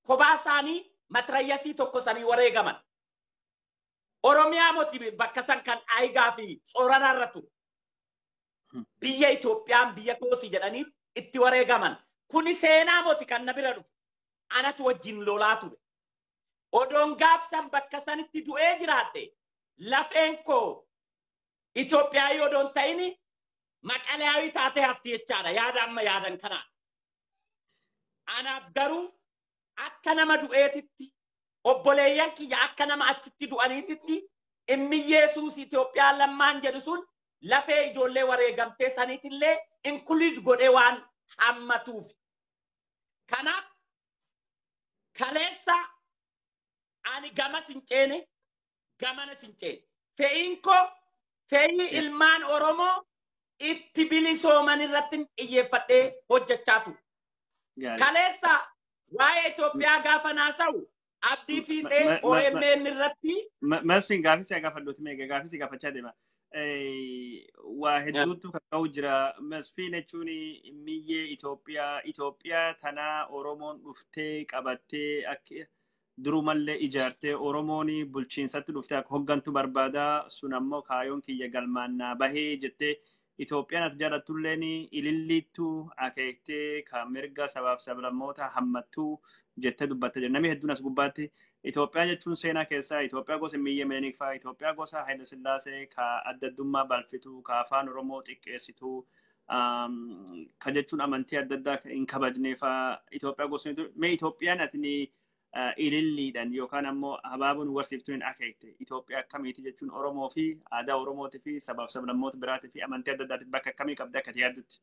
kophaa isaanii matrayyasii tokko sanii wareegaman. Oromiyaa mootii bakka san kan Aayigaa fi Sooranaa irra ture. Biyya Itoophiyaan biyya kooti jedhanii itti wareegaman. Kuni seenaa mootii kan na bira dhufe. Anatu wajjin lolaa ture. Odoon gaafsan bakka sanitti du'ee jiraate lafeen koo Itoophiyaa odoon ta'ini Maqaleyaawii taatee hafti jechaadha. Yaada amma yaadan kanaan. Anaaf garuu akka nama du'eetitti obboleeyyan kiyya akka nama achitti du'aniititti immi Yesuus Itoophiyaa lammaan jedhu sun lafee ijoollee wareegamtee saniitillee inkuluud godhee waan hammatuuf. Kanaaf kaleessa ani gama sinceene gamana sinceene. Fe'iin koo fe'ii ilmaan Oromoo itti bilisooman irratti xiyyeeffadhee hojjechaa ture. Kaleessa waa'ee Itoophiyaa gaafa naasa'u abdii fiixee OMN irratti. Masfiin gaafisi gaafadhuuti meeqa gaafisi gaafachaa deema. Waa hedduutu kaka'u jira. Masfiin jechuun miyyee Itoophiyaa tanaa Oromoon dhuftee qabattee akka durumallee ijaartee Oromoon bulchiinsatti dhuftee akka hoggantu barbaada. Sun ammoo kaayoon kiyya galmaannaa bahee jettee Itoophiyaan ati jaallattulleen ililliittuu akeektee kan mirga sabaaf sablammoota hammattuu jettee dubbattee jira. Namni hedduun as gubbaatti Itoophiyaa jechuun seenaa keessaa Itoophiyaa gosa Miyyee Minilikfaa, Itoophiyaa gosa Haayile Sillaasee, ka adda addummaa balfituu, ka afaan Oromoo xiqqeessituu, ka jechuun amantii adda addaa hin kabajneefaa Itoophiyaa gosa mee Itoophiyaan ati ililliidhaan yookaan ammoo habaabuun warsiiftuun akeekte Itoophiyaa akkamiiti jechuun Oromoo fi aadaa Oromootii fi sabaaf sablammoota biraatii fi amantii adda addaatiif bakka akkamii qabdee akka yaaddutti?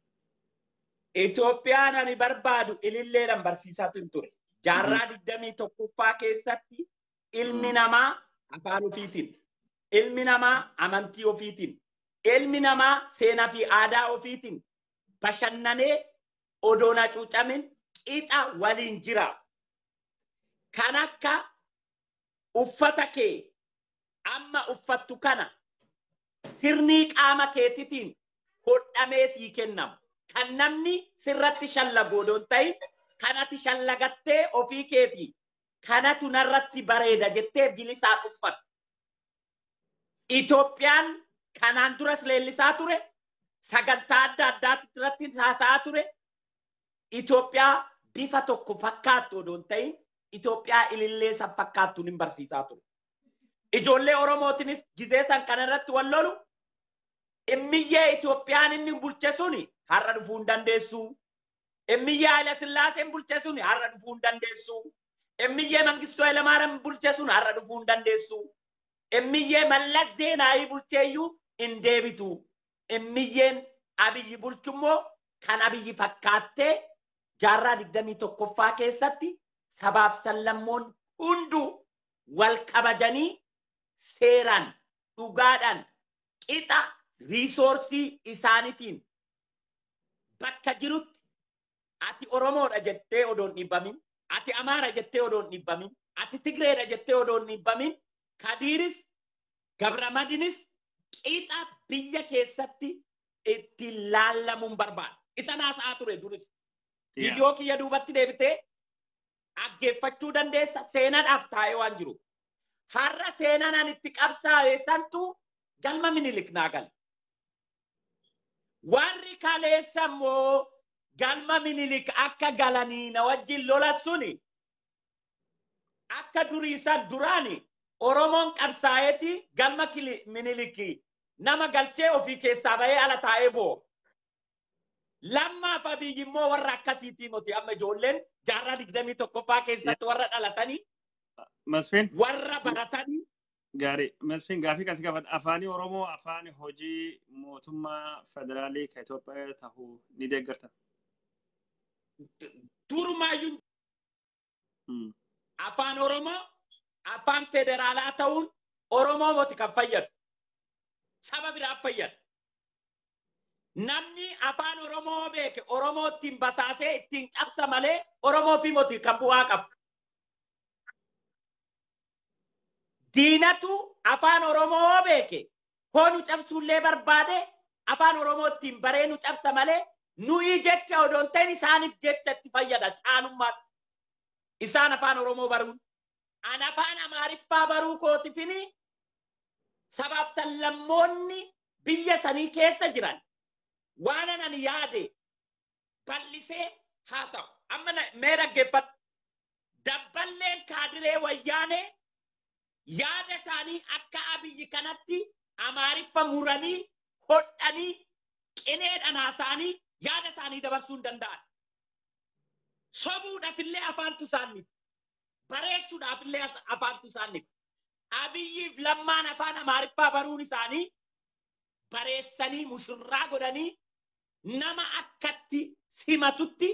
Itoophiyaan ani barbaadu ililleedhaan barsiisaatu hin ture. Jaarraa 21ffaa keessatti ilmi namaa afaan ofiitiin, ilmi namaa amantii ofiitiin, ilmi namaa seenaa fi aadaa ofiitiin bashannanee odoon hacuucamin qixa waliin jira. Kan akka uffata kee amma uffattu kana sirnii qaama keetitiin hodhamee sii kennamu. Kan namni sirratti shallagu odoon ta'in kanati shallagattee ofii keetii kanatu narratti bareeda jettee bilisaa uffatu. Itoophiyaan kanaan duras leellisaa ture, sagantaa adda addaatti irratti haasa'aa ture. Itoophiyaa bifa tokko fakkaattu odoon ta'in Itoophiyaa ilillee san fakkaattuun hin barsiisaa ture. Ijoollee Oromootinis gizee san kana irratti wal lolu immiyyee Itoophiyaan inni bulche suni har'a dhufuu hin dandeessu. Immiyyee Haayile Sillaaseen bulche suni har'a dhufuu hin dandeessu. Immiyyee Mangistuu Hayilamaariyaam bulche suni har'a dhufuu hin dandeessu. Immiyyee Mallas Zeenaawii bulcheeyyuu hin deebitu. Immiyyeen Abiyyi bulchummoo kan Abiyyi fakkaattee jaarraa 21ffaa keessatti sabaaf sallammoon hunduu wal kabajanii seeraan dhugaadhaan qixa riisoorsii isaaniitiin bakka jirutti ati Oromoodha jettee odoon dhibbamin, ati Amaara jettee odoon dhibbamin, ati Tigreedha jettee odoon dhibbamin, Kadiiris Gabramadiinis qixa biyya keessatti itti laallamuun barbaada. Isa naasa'aa ture duris. Viidiyoo kiyya duubatti deebitee dhaggeeffachuu dandeessa seenaadhaaf taa'ee waan jiru. Har'a seenaan ani itti qabsaa'e santu galma Minilik naa gala. Warri kaleessa immoo galma Minilik akka galanii na wajjin lolan suni akka duriisan duraani Oromoon qabsaa'eeti galma Miniliki nama galchee ofii keessaa bahee ala taa'ee boo. Lammaaf Abiyyi immoo warra akkasiitii moti amma ijoolleen jaarraa 21ffaa keessatti warra dhalatanii Masfin warra baratanii gaarii Masfin gaafii kasi gaafadha afaanii Oromoo afaan hojii mootummaa federaalii ka Itoophiyaa tahuu ni deeggarta. Durumaayyuu afaan Oromoo afaan federaalaa ta'uun Oromoo moti kan fayyadu saba biraa fayyadu. Namni afaan Oromoo beeke Oromoo ittiin basaasee ittiin cabsa malee Oromoo fi moti kan bu'aa qabu. Diinatu afaan Oromoo beeke hoonu cabsuullee barbaade afaan Oromoo ittiin baree nu cabsa malee nuyi jecha odoon ta'in isaaniif jecha itti fayyada caalummaatti. Isaan afaan Oromoo baruun an afaan Amaariffaa baruu kootifini sabaaf sallammoonni biyya sanii keessa jiran waan ani yaade bal'isee haasa'u. Amma mee dhaggeeffadhu. Dabballeen kaadiree wayyaanee yaada isaanii akka Abiyyi kanatti Amaariffa muranii hodhanii qineedhaan haasa'anii yaada isaanii dabarsuu hin danda'an. Sobuudhaafillee afaantu isaanii bareessuudhaafillee afaantu isaanii. Abiyyiif Lammaan afaan Amaariffaa baruun isaanii bareessanii mushurraa godhanii nama akkatti simatutti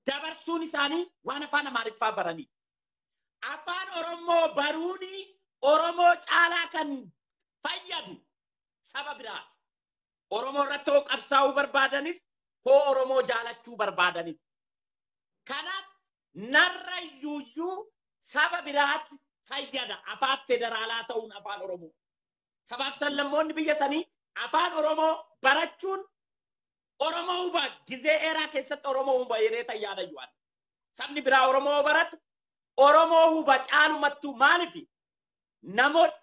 dabarsuun isaanii waan afaan Amaariffaa baranii. Afaan Oromoo baruuni Oromoo caalaa kan fayyadu saba biraati. Oromoo irratti hoo qabsaa'uu barbaadanis hoo Oromoo jaalachuu barbaadanis. Kanaaf narra iyyuu saba biraati fayyada afaan federaalaa ta'uun afaan Oromoo. Sabaaf sallammoonni biyya sanii afaan Oromoo barachuun Oromoo hubaa gizee dheeraa keessatti Oromoo hubaa yeroo tayyaada ju'an. Sabni biraa Oromoo barata Oromoo hubaa caalumattuu maaliif namoota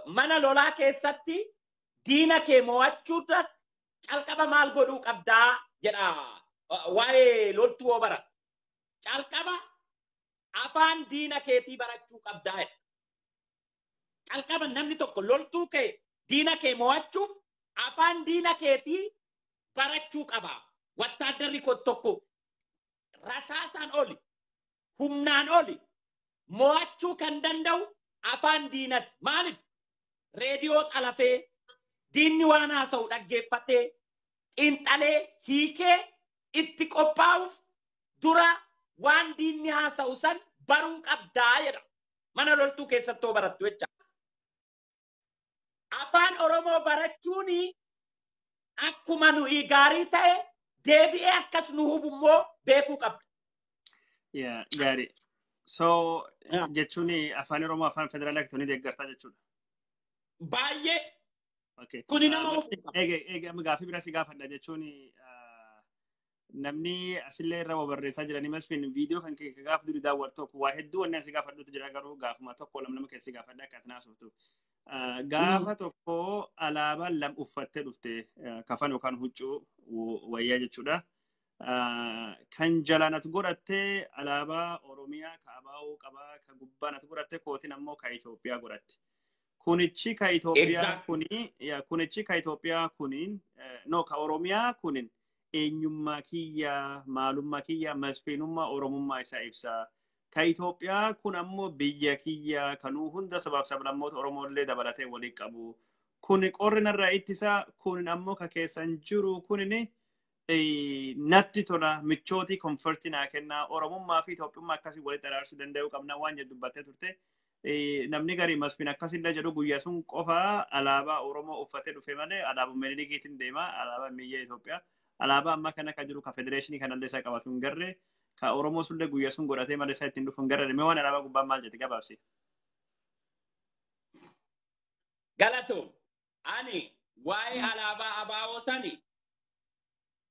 mana lolaa keessatti diina kee mo'achuudhaaf calqaba maal godhuu qabdaa jedha waa'ee loltuu hoo bara. Calqaba afaan diina keetii barachuu qabdaa jedha. Calqaba namni tokko loltuu kee diina kee mo'achuuf afaan diina keetii barachuu qaba. Wattaaddarri tokko rasaasaan oli humnaan oli mo'achuu kan danda'u afaan diinati. Maaliif? Reediyoo xalafee diinni waan haasa'u dhaggeeffatee xiinxalee hiikee itti qophaa'uuf dura waan diinni haasa'u san baruu qabdaa jedha. Mana loltuu keessatti hoo barattu jecha. Afaan Oromoo barachuun akkuma nuyi gaarii ta'e deebi'ee akkas nu hubummoo beekuu qabda. Yeah, gaarii. So jechuun afaan Oromoo afaan federaalaa akkasumas deeggartaa jechuudha. Baay'ee. Okay. Kuni nama eega gaafii biraa si gaafadha jechuun namni asillee irra barreessaa jiranii Masfin viidiyoo kan kee gaaf duri daawwatu tokko waa hedduu wanni asi gaafadhutu jira garuu gaafuma tokko nama keessi gaafadha akka atinaa softu. Gaafa tokko alaabaa lam uffattee dhufte kafan yookaan huccuu wayyaa jechuudha. Kan jalaan ati godhattee alaabaa Oromiyaa ka abaa'oo qabaa ka gubbaan ati godhattee kootiin ammoo ka Itoophiyaa godhatte. Kunichi ka Itoophiyaa kuniin no ka Oromiyaa kuniin eenyummaa kiyya maalummaa kiyya masfiinummaa Oromummaa isaa ibsa. Ka Itoophiyaa kun ammoo biyya kiyya kanuu hunda sabaaf sablammoota Oromoollee dabalatee walii qabu. Kuni qorrinarraa ittisa kun ammoo ka keessan jiru kunin natti tola michooti komfortii naa kennaa Oromummaa fi Itoophiyummaa akkasii walitti araarsuu danda'uu qabna waan jedhu dubbattee turte. Namni garii Masfiin akkasillee jedhu guyyaa sun qofa alaabaa Oromoo uffatee dhufe malee alaabaa Minilikiitiin deema alaabaa biyya Itoophiyaa. Alaabaa amma kana ka jiru ka federeeshinii kanallee isaa qabatu hin garre ka Oromoo sullee guyyaa sun godhatee malee isaa ittiin dhufu hin garre mee waan alaabaa gubbaan maal jette gabaabsi. Galatoom ani waa'ee alaabaa abaa'oo sani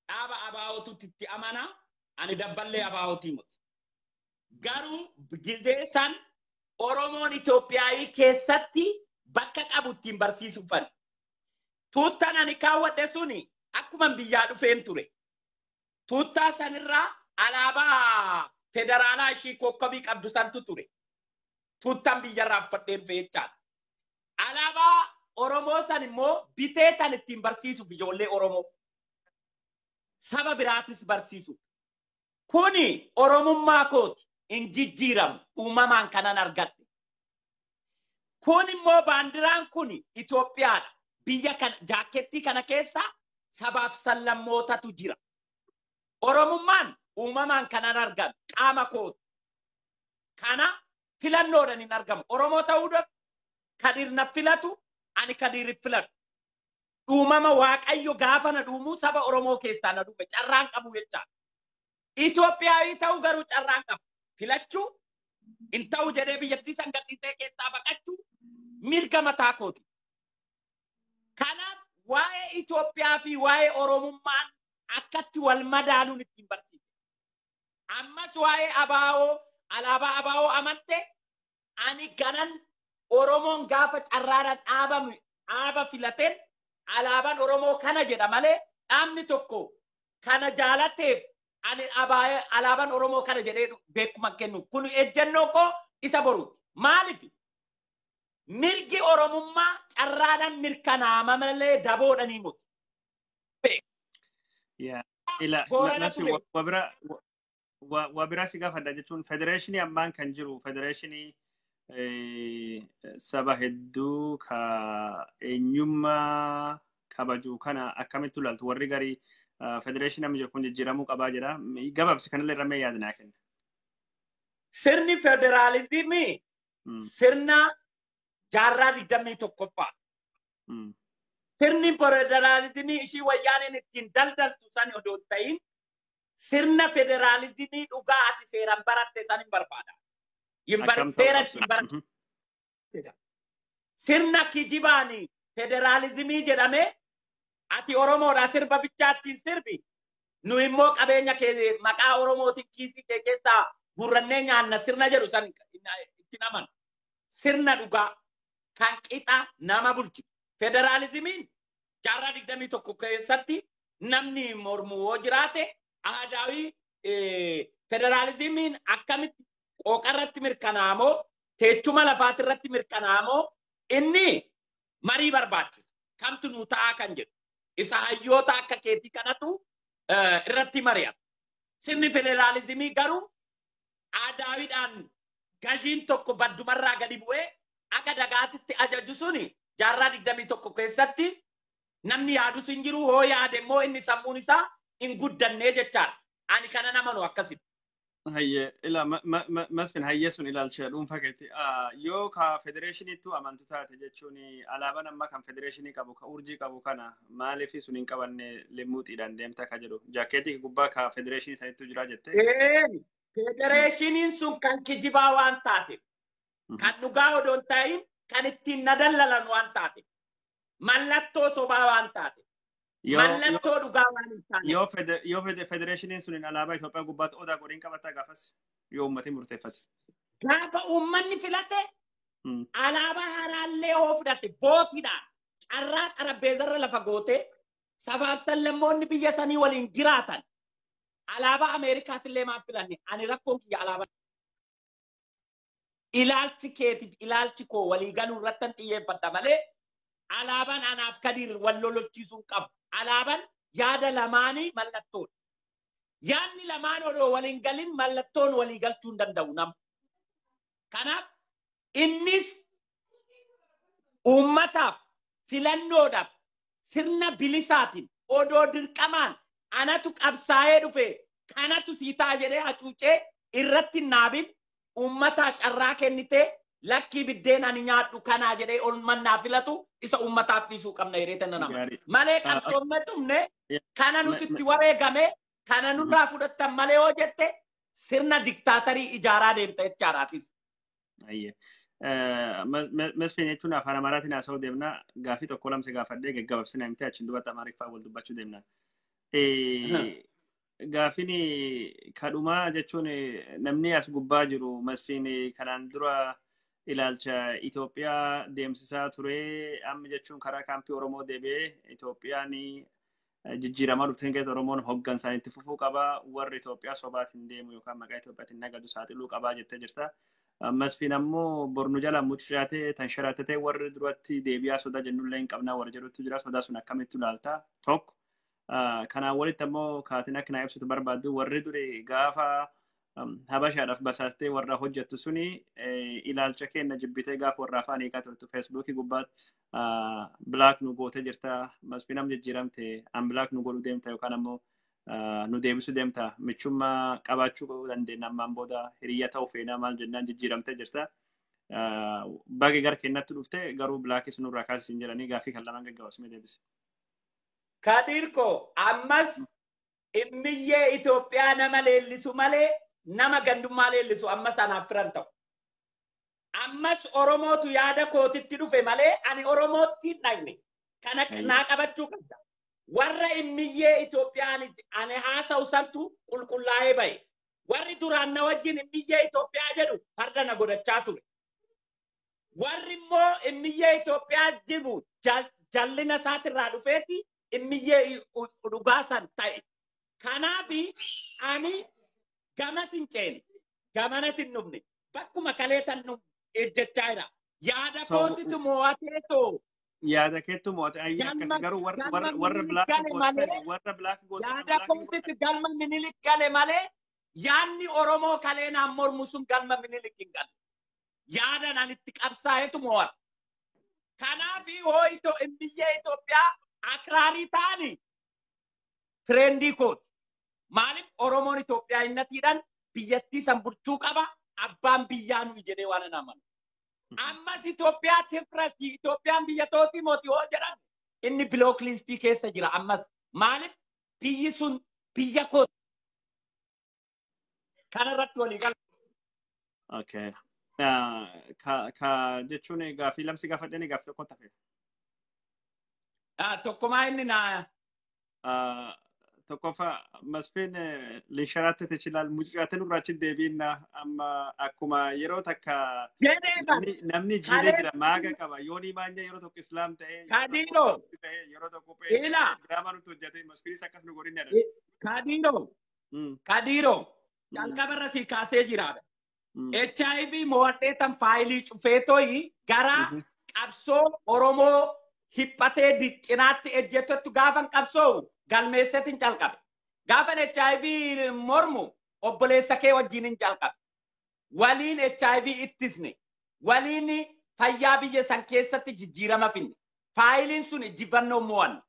dhaaba abaa'ootutti itti amana ani dabballee abaa'ootii miti. Garuu gizee san Oromoon Itoophiyaa keessatti bakka qabuttiin barsiisuu fan. Tuuttaan ani kaawwadhe suni akkuma biyyaa dhufeen ture. Tuuttaa sanirraa alaabaa federaalaa ishii kokkobii qabdu santu ture. Tuuttaan biyyarraa uffadhee dhufe jechaadha. Alaabaa Oromoo san immoo bitee tan ittiin barsiisuuf ijoollee Oromoo. Saba biraatis barsiisuuf. Kuni Oromummaa kooti hin jijjiiramu uumamaan kanan argadhe. Kun immoo baandiraan kuni Itoophiyaadha. Biyya kana jaakettii kana keessa sabaaf sallammootatu jira. Oromummaan uumamaan kanan argamu qaama kooti. Kana filannoodhaan hin argamu. Oromoo ta'uudhaaf kadir na filatu ani kadir filatu. Uumama Waaqayyo gaafa na dhuumu saba Oromoo keessaa na dhuume carraan qabu jecha. Itoophiyaa ta'u garuu carraan qabu. Filachuu hin ta'u jedhee biyyattii san gadhiisee keessaa baqachuu mirga mataa kooti. Kanaaf waa'ee Itoophiyaa fi waa'ee Oromummaan akkatti wal madaaluun ittiin barsiise. Ammas waa'ee abaa'oo alaabaa abaa'oo amante ani ganan Oromoon gaafa carraadhaan dhaaba filateen alaabaan Oromoo kana jedha malee dhaabni tokko kana jaalateef ani alaabaan Oromoo kana jedhee beekuma kennu. Kun ejjennoo koo isa boruuti. Maaliif? Mirgi Oromummaa carraadhaan mirkanaa'ama malee daboodhanii muti. Wabira si gaafadha jechuun federeeshinii ammaan kan jiru federeeshinii saba hedduu ka eenyummaa kabaju kana akkamitti ilaaltu warri garii federeeshinii amma jiru kun jijjiiramuu qabaa jedha. Gabaabsi kanallee irra mee yaadnaa kenna. Sirni federaalizimii sirna jaarraa 21ffaa. Sirni federaalizimii ishii wayyaaniin ittiin daldaltu san odoo ta'in sirna federaalizimii dhugaa ati seeran baratte san hin barbaada. Seera ittiin baratte. Sirna kijibaanii federaalizimii jedhame ati Oromoodhaa sirba bichaattiin sirbi. Nu immoo qabeenya kee maqaa Oromootiin kiisii kee keessaa gurrannee nyaanna sirna jedhu san ittiin amanu. Sirna dhugaa kan qixa nama bulchu. Federaalizimiin jaarraa 21 keessatti namni mormu yoo jiraate aadaawii federaalizimiin akkamitti qooqarratti mirkanaamoo teechuma lafaatirratti mirkanaamoo inni marii barbaachisa. Kamtu nu ta'aa kan jedhu. Isa hayyoota akka keetii kanatu irratti mari'ata. Sirni federaalizimii garuu aadaawiidhaan gajiin tokko baddumarraa gadi bu'ee akka dagaatitti ajaju suni jaarraa 21 keessatti namni yaadus hin jiru hoo yaade immoo inni sammuun isaa hin guddannee jechaadha. Ani kana namanu akkasitti. Hayye ila masfin hayye sun ilaalcha dhuunfaa keetti yoo ka federeeshiniitu amantu taate jechuun alaabaan amma kan federeeshinii qabu ka urjii qabu kana maaliif sun hin qabanne limmuutiidhaan deemta ka jedhu jaakeetii gubbaa ka federeeshinii sanittu jira jettee. Federeeshiniin sun kan kijibaa waan taateef kan dhugaa odoon ta'in kan ittiin na dallalan waan taateef mallattoo sobaa waan taateef mallattoo dhugaa waan hin taaneef. Yoo federeeshiniin sun hin alaabaa Itoophiyaa gubbaatti odaa godhin qabataa gaafas yoo uummatiin murteeffate. Gaafa uummanni filate alaabaa haraallee yoo fudhate bootiidhaan carraa xarabbeezarra lafa gootee sabaaf sallammoonni biyya sanii waliin jiraatan alaabaa Ameerikaatillee maaf filanne ani rakkoon kiyya alaabaa. Ilaalchi keetiif ilaalchi koo walii galuu irratti xiyyeeffadha malee alaabaan anaaf kadir wal lolchiisuun qabu. Alaabaan yaada lamaanii mallattoodha. Yaadni lamaan odoo waliin galin mallattoon walii galchuu hin danda'u nama. Kanaaf innis uummataaf filannoodhaaf sirna bilisaatiin odoo dirqamaan anatu qabsaa'ee dhufe kanatu sii ta'a jedhee hacuucee irratti naabin uummataa carraa kennitee lakkii biddeen ani nyaadhu kanaa jedhee olmannaa filatu isa uummataaf dhiisuu qabna jedhee nama. Malee qabsoommetumne kana nuti itti wareegame kana nurraa fudhattan malee yoo jette sirna diktaatarii ijaaraa deemta jechaadhaafis. Masfiin jechuun afaan Amaaraatiin haasa'uu deemna gaafii tokko lamsi gaafadhee gaggababsina himtee achiin duubatti Amaariffaa wal dubbachuu deemna. gaafini kadhumaa jechuun namni as gubbaa jiru masfiin kanaan dura ilaalcha Itoophiyaa deemsisaa ture amma jechuun karaa kaampii Oromoo deebi'ee Itoophiyaan jijjiiramaa dhufteen keessatti Oromoon hoggan isaaniitti fufuu qaba warri Itoophiyaa sobaatiin deemu yookaan maqaa Itoophiyaatiin nagadu saaxiluu qabaa jettee jirta. Masfiin ammoo bornu jala muccaatee tan sharaatee warri duratti deebi'aa sodaa jennullee hin qabnaa warra jedhutu jira sodaa sun akkamitti ilaalta tokko. Kanaan walitti ammoo kaatiin akka naa ibsitu barbaaddu warri dure gaafa habashaadhaaf basaastee warra hojjettu suni ilaalcha kenna jibbitee gaafa warra afaan hiikaa turtu feesbuukii gubbaatti bilaak nu gootee jirta masfiinam jijjiiramte an bilaak nu godhuu deemta yookaan ammoo nu deebisuu deemta michummaa qabaachuu dandeenya ammaan booda hiriyya ta'uu feenaa maal jennaan jijjiiramtee jirta. Baga gara kennatti dhufte garuu bilaakis nurraa kaasisin jedhanii gaafii kan lamaan gaggabaasumee deebise. Kadirko ammas immiyyee Itoophiyaa nama leellisu malee nama gandummaa leellisu ammas anaaf firan ta'u. Ammas Oromootu yaada kootitti dhufe malee ani Oromootti dhaqne kana naa qabachuu qabda. Warra immiyyee Itoophiyaan ani haasa'u santu qulqullaa'ee bahe. Warri duraan na wajjin immiyyee Itoophiyaa jedhu farda na godhachaa ture. Warri immoo immiyyee Itoophiyaa jibu jallina isaatirraa dhufeeti immiyyee dhugaasan ta'e. Kanaafi ani gamas hin ceene gamanas hin dhufne bakkuma kaleetan nu ejjechaa jira. Yaada kootitu mo'atee too. Yaada keetu mo'ate ayyaa akkas garuu warra bilaak gosa yaada kootitu galma minilik gale malee yaanni Oromoo kaleenaan mormu sun galma minilik hin galle. Yaada nan itti qabsaa'etu mo'ate. Kanaafi hoo immiyyee Itoophiyaa akraarii ta'anii friendii kooti. Maaliif Oromoon Itoophiyaa innatiidhaan biyyattii san bulchuu qaba abbaan biyyaa nuyi jedhee waan hin amanu. Ammas Itoophiyaa tifrasi Itoophiyaan biyya tootii mootii hoo jedhan inni bilook liistii keessa jira ammas maaliif biyyi sun biyya kooti. Kanarratti walii gala. Okay. Jechuun gaafii lamsi gaafadhanii gaafii tokko tafe. Tokkumaa inni naa. Tokkoffaa masfiin linsharaatti tichilaal mucaatiin urraachi deebiinna amma akkuma yeroo takka namni jiilee jira maaga qaba yoonii maanya yeroo tokko islaam ta'e yeroo tokko diraamaa nuti hojjete masfiinis akkas nu godhin jedhan. Kadiiroo jalqabarra si kaasee jiraadha. HIV mo'adhee tan faayilii cufeetooyi gara qabsoo Oromoo hiphatee cinaatti ejjettotti gaafan qabsoo galmeessetiin calqabe. Gaafan HIV mormu obboleessa kee wajjin hin calqabe. Waliin HIV ittisne. Waliin fayyaa biyya san keessatti jijjiirama finne. Faayiliin sun injifannoo mo'anne.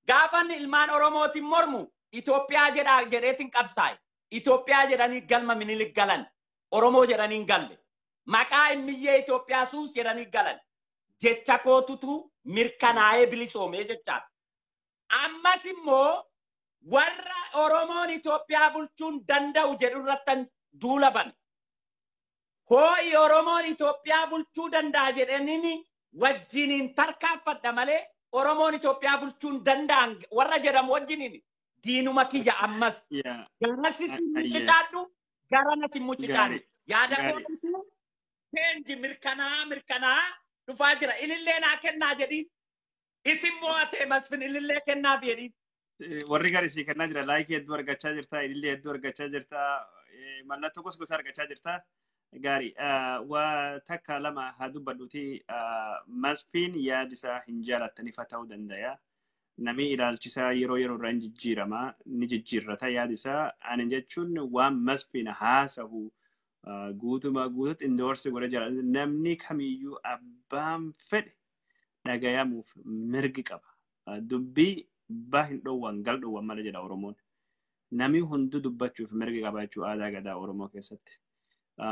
Gaafan ilmaan Oromootiin mormu Itoophiyaa jedheetiin qabsaa'e. Itoophiyaa jedhanii galma minilik galan. Oromoo jedhanii hin galle. Maqaa immiyyee Itoophiyaa suus jedhanii galan. Jecha kootutu mirkanaa'ee bilisoomee jechaadha. Ammas immoo warra Oromoon Itoophiyaa bulchuun danda'u jedhu irratti duula bane. Hoo'i Oromoon Itoophiyaa bulchuu danda'a jedhanii wajjiniin tarkaanfadha malee Oromoon Itoophiyaa bulchuun danda'an warra jedhamu wajjiniin diinuma kiyya ammas. Garas mucicaadhu garanas mucicaadhu. Yaada kootitu seenji mirkanaa dhufaa jira. Ilillee naa kennaa jedhiin. Isin mo'atee masfin ilillee kennaa jedhiin. Warri garisii kennaa jira. Laayikii hedduu argachaa jirta. Ilillee hedduu argachaa jirta. Mallattoo gosa argachaa jirta. Gaarii. Waa takka lama haa dubbadhuuti. Masfiin yaadisaa hin jaalattaniif haa ta'uu danda'a. Namni ilaalchisaa yeroo irraa hin jijjiirama. Ni jijjiirrata yaadisaa. Ani jechuun waan masfiin haasahu guutumaa guututti indoorsi godhe jira. Namni kamiyyuu abbaan fedhe dhagayamuuf mirgi qaba. Dubbii baa hin dhoowwan gal dhoowwan malee jedha Oromoon. Namni hunduu dubbachuuf mirgi qaba jechuudha aadaa gadaa Oromoo keessatti.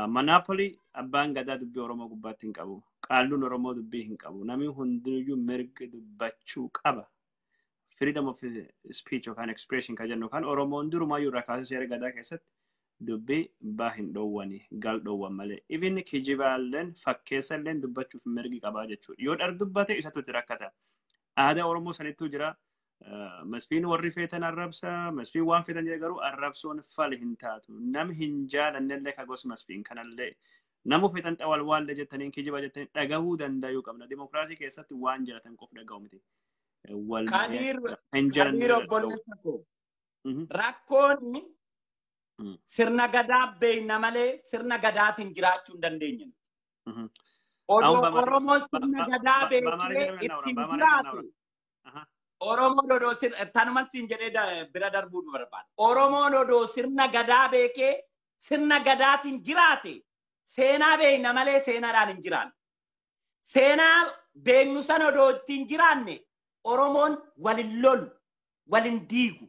Monopoly abbaan gadaa dubbii Oromoo gubbaatti hin qabu. Qaalluun Oromoo dubbii hin qabu. Namni hundiyyuu mirgi dubbachuu qaba. Freedom of speech yookaan expression kan jennu kan Oromoon durumaayyuu irraa kaasee seera gadaa keessatti dubbii baa hin dhoowwani gal dhoowwan malee. Even kijibaalleen fakkeessalleen dubbachuuf mirgi qabaa jechuudha. Yoo dhar dubbate isatu itti rakkata. Aadaa Oromoo sanittuu jira. مسفين ورفيتن الربسة مسفين وان فيتن يقروا الربسون فالهنتاتو نم هنجال أن لك أقوس مسفين كان اللي نمو فيتن أول والد جتنين كيجي بجتنين أجاو دندايو كمنا ديمقراطي كيسات وان جلتن كوف دقاو متي Kadir Bolesako. Rakkoon sirna gadaa beeyna malee sirna gadaatiin jiraachuu hin dandeenye. Oromoo sirna gadaa beekee ittiin jiraatu. Oromoo dodoo tanuma siin jedhee bira darbuu barbaada. Oromoon dodoo sirna gadaa beekee sirna gadaatiin jiraate seenaa beeyna malee seenaadhaan hin jiraanne. Seenaa beenyu sana dodoo ittiin jiraanne Oromoon walin lolu walin diigu.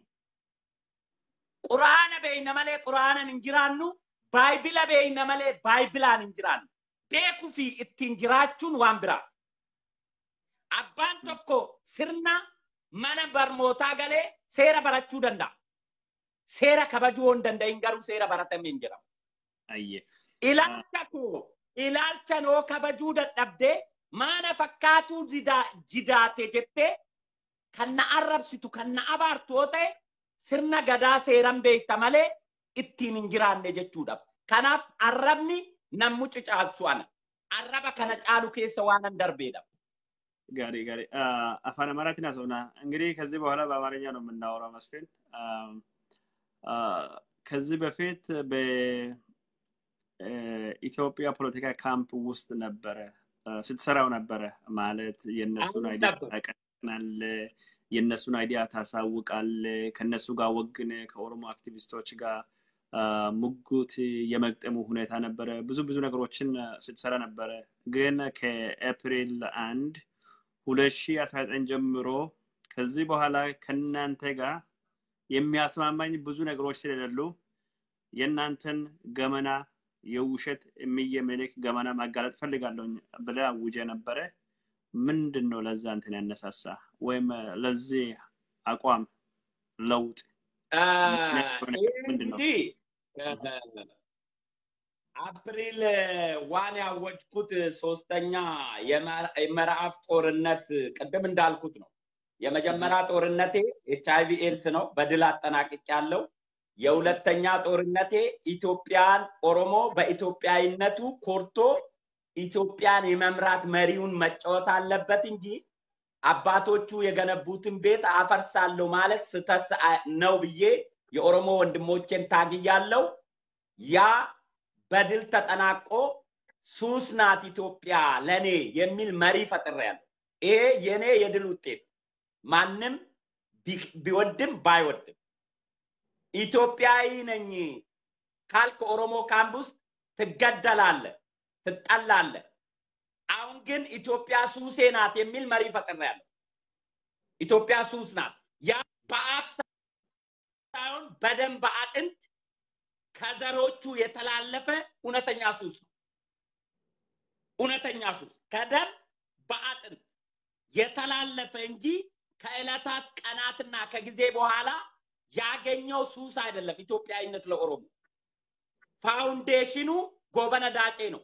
Quraana beeyna malee quraanan hin jiraannu, baayibila beeyna malee baayibilaan hin jiraannu. Beekuu fi ittiin jiraachuun waan biraa. Abbaan tokko sirna mana barnootaa galee seera barachuu danda'a. Seera kabajuu hin danda'in garuu seera baratamee hin jiramu. Ilaalcha noo kabajuu dadhabdee maana fakkaatuu jidaate jettee kan na arrabsitu kan na abaartu yoo ta'e sirna gadaa seeran beekta malee ittiin hin jiraanne jechuudha. Kanaaf arrabni namni cicaalsu ana. Arraba kana caalu keessa waan an darbeedha. ጋሪ አፋን አማራትን አሰውና እንግዲህ ከዚህ በኋላ በአማርኛ ነው የምናወራው መስፍን ከዚህ በፊት በኢትዮጵያ ፖለቲካ ካምፕ ውስጥ ነበረ ስትሰራው ነበረ ማለት የነሱን አይዲያ ታቀናል የነሱን አይዲያ ታሳውቃል ከነሱ ጋር ወግነ ከኦሮሞ አክቲቪስቶች ጋር ሙጉት የመግጠሙ ሁኔታ ነበረ ብዙ ነገሮችን ስትሰራ ነበረ ግን ከኤፕሪል 1 2019 ጀምሮ ከዚህ በኋላ ከናንተ ጋር የሚያስማማኝ ብዙ ነገሮች ስለሌሉ የናንተን ገመና የውሸት የሚየመልክ ገመና ማጋለጥ ፈልጋለሁ ብለ አውጀ ነበረ ምንድነው ለዛ እንትን ያነሳሳ ወይም ለዚህ አቋም ለውጥ እንግዲህ አፕሪል ዋን ያወጅኩት ሶስተኛ የምዕራፍ ጦርነት ቅድም እንዳልኩት ነው የመጀመሪያ ጦርነቴ ኤችአይቪ ኤድስ ነው በድል አጠናቅቄያለሁ የሁለተኛ ጦርነቴ ኢትዮጵያን ኦሮሞ በኢትዮጵያዊነቱ ኮርቶ ኢትዮጵያን የመምራት መሪውን መጫወት አለበት እንጂ አባቶቹ የገነቡትን ቤት አፈርሳለሁ ማለት ስተት ነው ብዬ የኦሮሞ ወንድሞቼን ታግያለሁ ያ በድል ተጠናቆ ሱስናት ኢትዮጵያ ለኔ የሚል መሪ ፈጥሬያለሁ ይሄ የኔ የድል ውጤት ማንንም ቢወድም ባይወድም ኢትዮጵያዊ ነኝ ካልክ ኦሮሞ ካምፕ ውስጥ ትገደላለህ ትጠላለህ አሁን ግን ኢትዮጵያ ሱሴ ናት የሚል መሪ ፈጥሬያለሁ ኢትዮጵያ ሱስ ናት ያ በአፍ ሳይሆን በደም በአጥንት ከዘሮቹ የተላለፈ እውነተኛ ሱስ ከደም በአጥንት የተላለፈ እንጂ ከእለታት ቀናትና ከጊዜ በኋላ ያገኘው ሱስ አይደለም ኢትዮጵያዊነት ለኦሮሞ ፋውንዴሽኑ ጎበነ ዳጬ ነው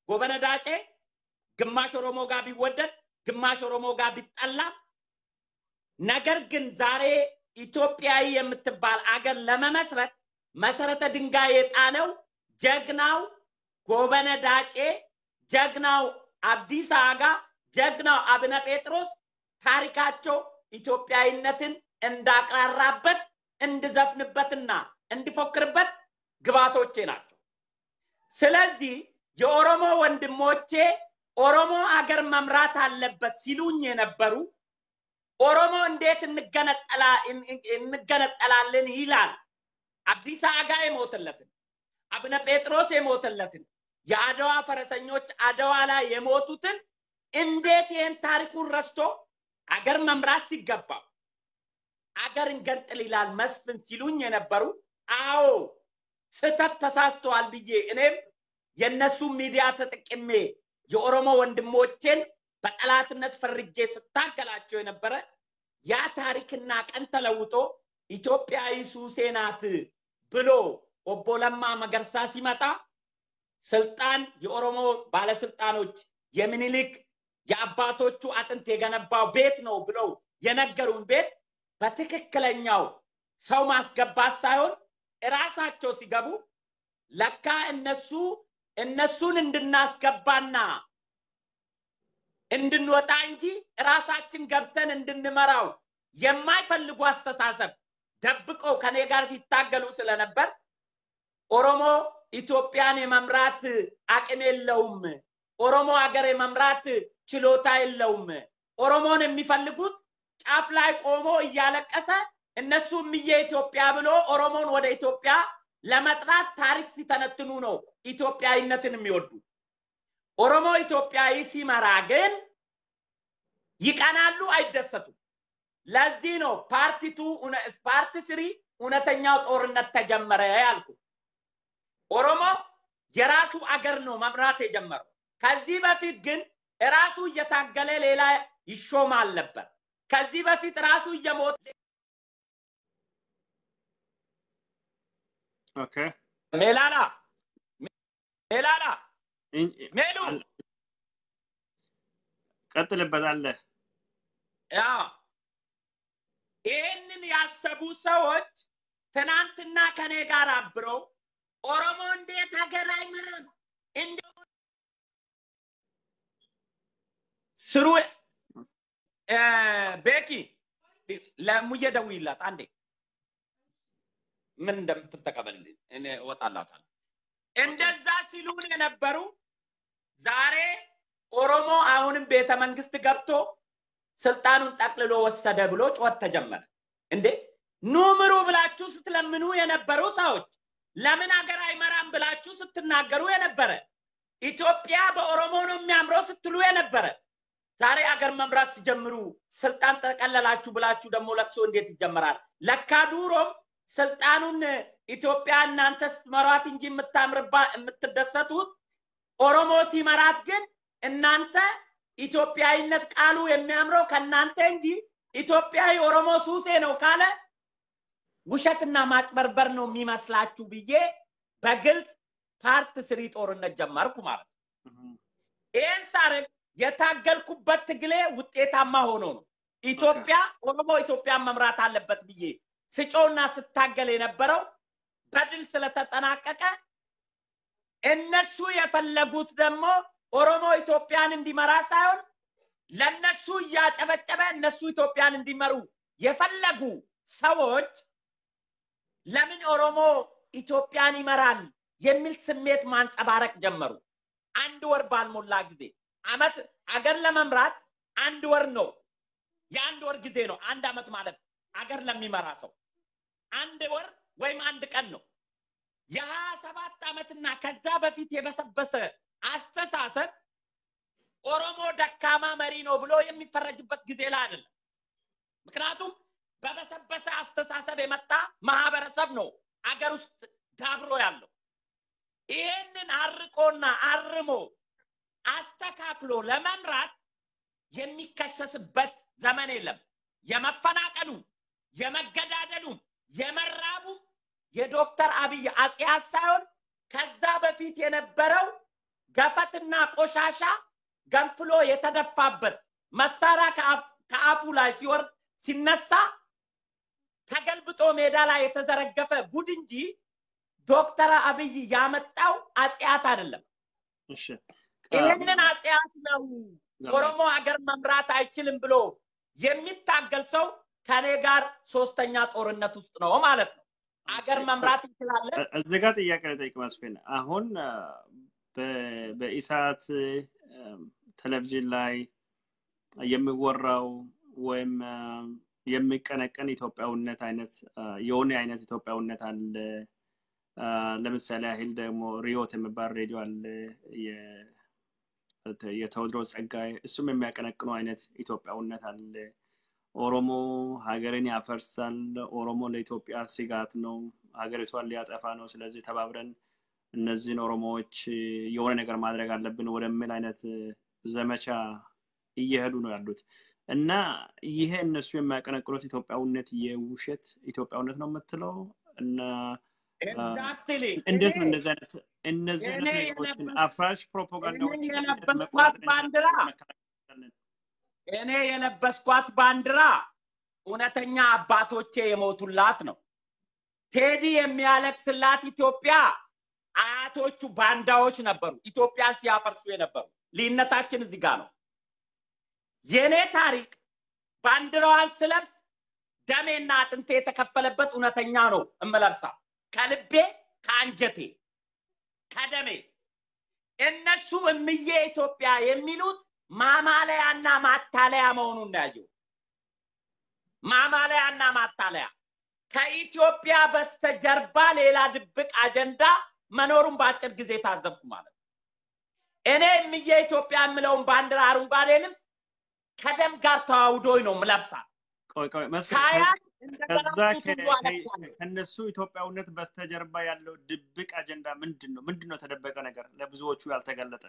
ጎበነ ዳጬ ግማሽ ኦሮሞ ጋር ቢወደድ ግማሽ ኦሮሞ ጋር ቢጠላ ነገር ግን ዛሬ ኢትዮጵያዊ የምትባል አገር ለመመስረት መሰረተ ድንጋይ የጣለው ጀግናው ጎበነ ዳጬ ጀግናው አብዲሳ አጋ ጀግናው አብነ ጴጥሮስ ታሪካቸው ኢትዮጵያዊነትን እንዳቀራራበት እንድዘፍንበትና እንድፎክርበት ግባቶቼ ናቸው ስለዚህ የኦሮሞ ወንድሞቼ ኦሮሞ አገር መምራት አለበት ሲሉኝ የነበሩ ኦሮሞ እንዴት እንገነጠላለን ይላል አብዲሳ አጋ የሞተለትን አብነ ጴጥሮስ የሞተለትን የአድዋ ፈረሰኞች አድዋ ላይ የሞቱትን እንዴት ይህን ታሪኩን ረስቶ አገር መምራት ሲገባ አገርን ገንጥል ይላል መስፍን ሲሉኝ የነበሩ አዎ ስተት ተሳስተዋል ብዬ እኔም የነሱ ሚዲያ ተጠቅሜ የኦሮሞ ወንድሞቼን በጠላትነት ፈርጄ ስታገላቸው የነበረ ያ ታሪክና ቀን ተለውጦ ኢትዮጵያዊ ሱሴ ናት ብሎ ኦቦለማ መገርሳ ሲመጣ ስልጣን የኦሮሞ ባለስልጣኖች የሚኒሊክ የአባቶቹ አጥንት የገነባው ቤት ነው ብለው የነገሩን ቤት በትክክለኛው ሰው ማስገባት ሳይሆን ራሳቸው ሲገቡ ለካ እነሱን እንድናስገባና እንድንወጣ እንጂ ራሳችን ገብተን እንድንመራው የማይፈልጉ አስተሳሰብ ደብቀው ከኔ ጋር ሲታገሉ ስለነበር ኦሮሞ ኢትዮጵያን የመምራት አቅም የለውም ኦሮሞ ሀገር የመምራት ችሎታ የለውም ኦሮሞን የሚፈልጉት ጫፍ ላይ ቆሞ እያለቀሰ እነሱም የኢትዮጵያ ብሎ ኦሮሞን ወደ ኢትዮጵያ ለመጥራት ታሪክ ሲተነትኑ ነው ኢትዮጵያዊነትን የሚወዱ ኦሮሞ ኢትዮጵያዊ ሲመራ ግን ይቀናሉ አይደሰቱ ለዚህ ነው ፓርቲ 3 እውነተኛው ጦርነት ተጀመረ ያልኩ ኦሮሞ የራሱ አገር ነው መምራት የጀመረው ከዚህ በፊት ግን ራሱ እየታገለ ሌላ ይሾማል ነበር ከዚህ በፊት ራሱ እየሞተ ኦኬ ሜላላ ሜሉ ቀጥልበታለ ያ ይሄንን ያሰቡ ሰዎች ትናንትና ከኔ ጋር አብረው ኦሮሞ እንዴት ሀገር አይመራም እንደው ስሩ ቤኪ ለሙየ ደውይላት አንዴ ምን እንደምትተቀበልልኝ እኔ ወጣላታለሁ እንደዛ ሲሉን የነበሩ ዛሬ ኦሮሞ አሁንም ቤተ መንግስት ገብቶ ስልጣኑን ጠቅልሎ ወሰደ ብሎ ጮት ተጀመረ እንዴ ኑምሩ ብላችሁ ስትለምኑ የነበሩ ሰዎች ለምን ሀገር አይመራም ብላችሁ ስትናገሩ የነበረ ኢትዮጵያ በኦሮሞ ነው የሚያምረው ስትሉ የነበረ ዛሬ ሀገር መምራት ሲጀምሩ ስልጣን ተቀለላችሁ ብላችሁ ደግሞ ለቅሶ እንዴት ይጀምራል ለካ ዱሮም ስልጣኑን ኢትዮጵያ እናንተ ስትመሯት እንጂ የምትደሰቱት ኦሮሞ ሲመራት ግን እናንተ ኢትዮጵያዊነት ቃሉ የሚያምረው ከናንተ እንጂ ኢትዮጵያዊ ኦሮሞ ሱሴ ነው ካለ ውሸትና ማጭበርበር ነው የሚመስላችሁ ብዬ በግልጽ ፓርት 3 ጦርነት ጀመርኩ ማለት ይሄን ሳረግ የታገልኩበት ትግሌ ውጤታማ ሆኖ ነው ኢትዮጵያ ኦሮሞ ኢትዮጵያን መምራት አለበት ብዬ ስጮና ስታገል የነበረው በድል ስለተጠናቀቀ እነሱ የፈለጉት ደግሞ ኦሮሞ ኢትዮጵያን እንዲመራ ሳይሆን ለነሱ ያጨበጨበ እነሱ ኢትዮጵያን እንዲመሩ የፈለጉ ሰዎች ለምን ኦሮሞ ኢትዮጵያን ይመራል የሚል ስሜት ማንጸባረቅ ጀመሩ አንድ ወር ባልሞላ ጊዜ አመት አገር ለመምራት አንድ ወር ነው የአንድ ወር ጊዜ ነው አንድ አመት ማለት አገር ለሚመራ ሰው አንድ ወር ወይም አንድ ቀን ነው የ27 አመትና ከዛ በፊት የበሰበሰ አስተሳሰብ ኦሮሞ ደካማ መሪ ነው ብሎ የሚፈረጅበት ጊዜ ላይ አይደለም ምክንያቱም በበሰበሰ አስተሳሰብ የመጣ ማህበረሰብ ነው አገር ውስጥ ዳብሮ ያለው ይሄንን አርቆና አርሞ አስተካክሎ ለመምራት የሚከሰስበት ዘመን የለም የመፈናቀሉ የመገዳደሉ የመራቡ የዶክተር አብይ አጽያት ሳይሆን ከዛ በፊት የነበረው ገፈትና ቆሻሻ ገንፍሎ የተደፋበት መሳራ ከአፉ ላይ ሲወርድ ሲነሳ ተገልብጦ ሜዳ ላይ የተዘረገፈ ጉድ እንጂ ዶክተር አብይ ያመጣው አጽያት አይደለም እሺ ይሄንን አጽያት ነው ኦሮሞ ሀገር መምራት አይችልም ብሎ የሚታገል ሰው ከኔ ጋር 3ኛ ጦርነት ውስጥ ነው ማለት ነው ሀገር መምራት ይችላል እዚህ ጋር ጥያቄ ልጠይቅ መስፍን አሁን በኢሳት ቴሌቪዥን ላይ የሚወራው ወይም የሚቀነቀን ኢትዮጵያውነት አይነት የሆነ አይነት ኢትዮጵያውነት አለ ለምሳሌ ያህል ደግሞ ሪዮት የሚባል ሬዲዮ አለ የቴዎድሮስ ጸጋይ እሱም የሚያቀነቅነው አይነት ኢትዮጵያውነት አለ ኦሮሞ ሀገርን ያፈርሳል ኦሮሞ ለኢትዮጵያ ስጋት ነው ሀገሪቷን ሊያጠፋ ነው ስለዚህ ተባብረን እነዚህን ኦሮሞዎች የሆነ ነገር ማድረግ አለብን ወደሚል አይነት ዘመቻ እየሄዱ ነው ያሉት እና ይሄ እነሱ የሚያቀነቅኑት ኢትዮጵያውነት የውሸት ኢትዮጵያውነት ነው የምትለው እና እንዴት ነው እነዚህ ነገሮችን አፍራሽ ፕሮፓጋንዳዎች እኔ የለበስኳት ባንዲራ እውነተኛ አባቶቼ የሞቱላት ነው። ቴዲ የሚያለቅስላት ኢትዮጵያ አያቶቹ ባንዳዎች ነበሩ፣ ኢትዮጵያን ሲያፈርሱ የነበሩ። ልዩነታችን እዚህ ጋር ነው። የኔ ታሪክ ባንዲራዋን ስለብስ ደሜና አጥንቴ የተከፈለበት እውነተኛ ነው እምለብሳ ከልቤ ከአንጀቴ ከደሜ። እነሱ እምዬ ኢትዮጵያ የሚሉት ማማለያና ማታለያ መሆኑን ያየው። ማማለያና ማታለያ ከኢትዮጵያ በስተጀርባ ሌላ ድብቅ አጀንዳ መኖሩን በአጭር ጊዜ ታዘብኩ ማለት። እኔ እምዬ ኢትዮጵያ የምለውን ባንዲራ አረንጓዴ ልብስ ከደም ጋር ተዋውዶኝ ነው ምለብሳ። ቆይ ከዛ ከነሱ ኢትዮጵያውነት በስተጀርባ ያለው ድብቅ አጀንዳ ምንድነው ተደበቀ ነገር ለብዙዎቹ ያልተገለጠ?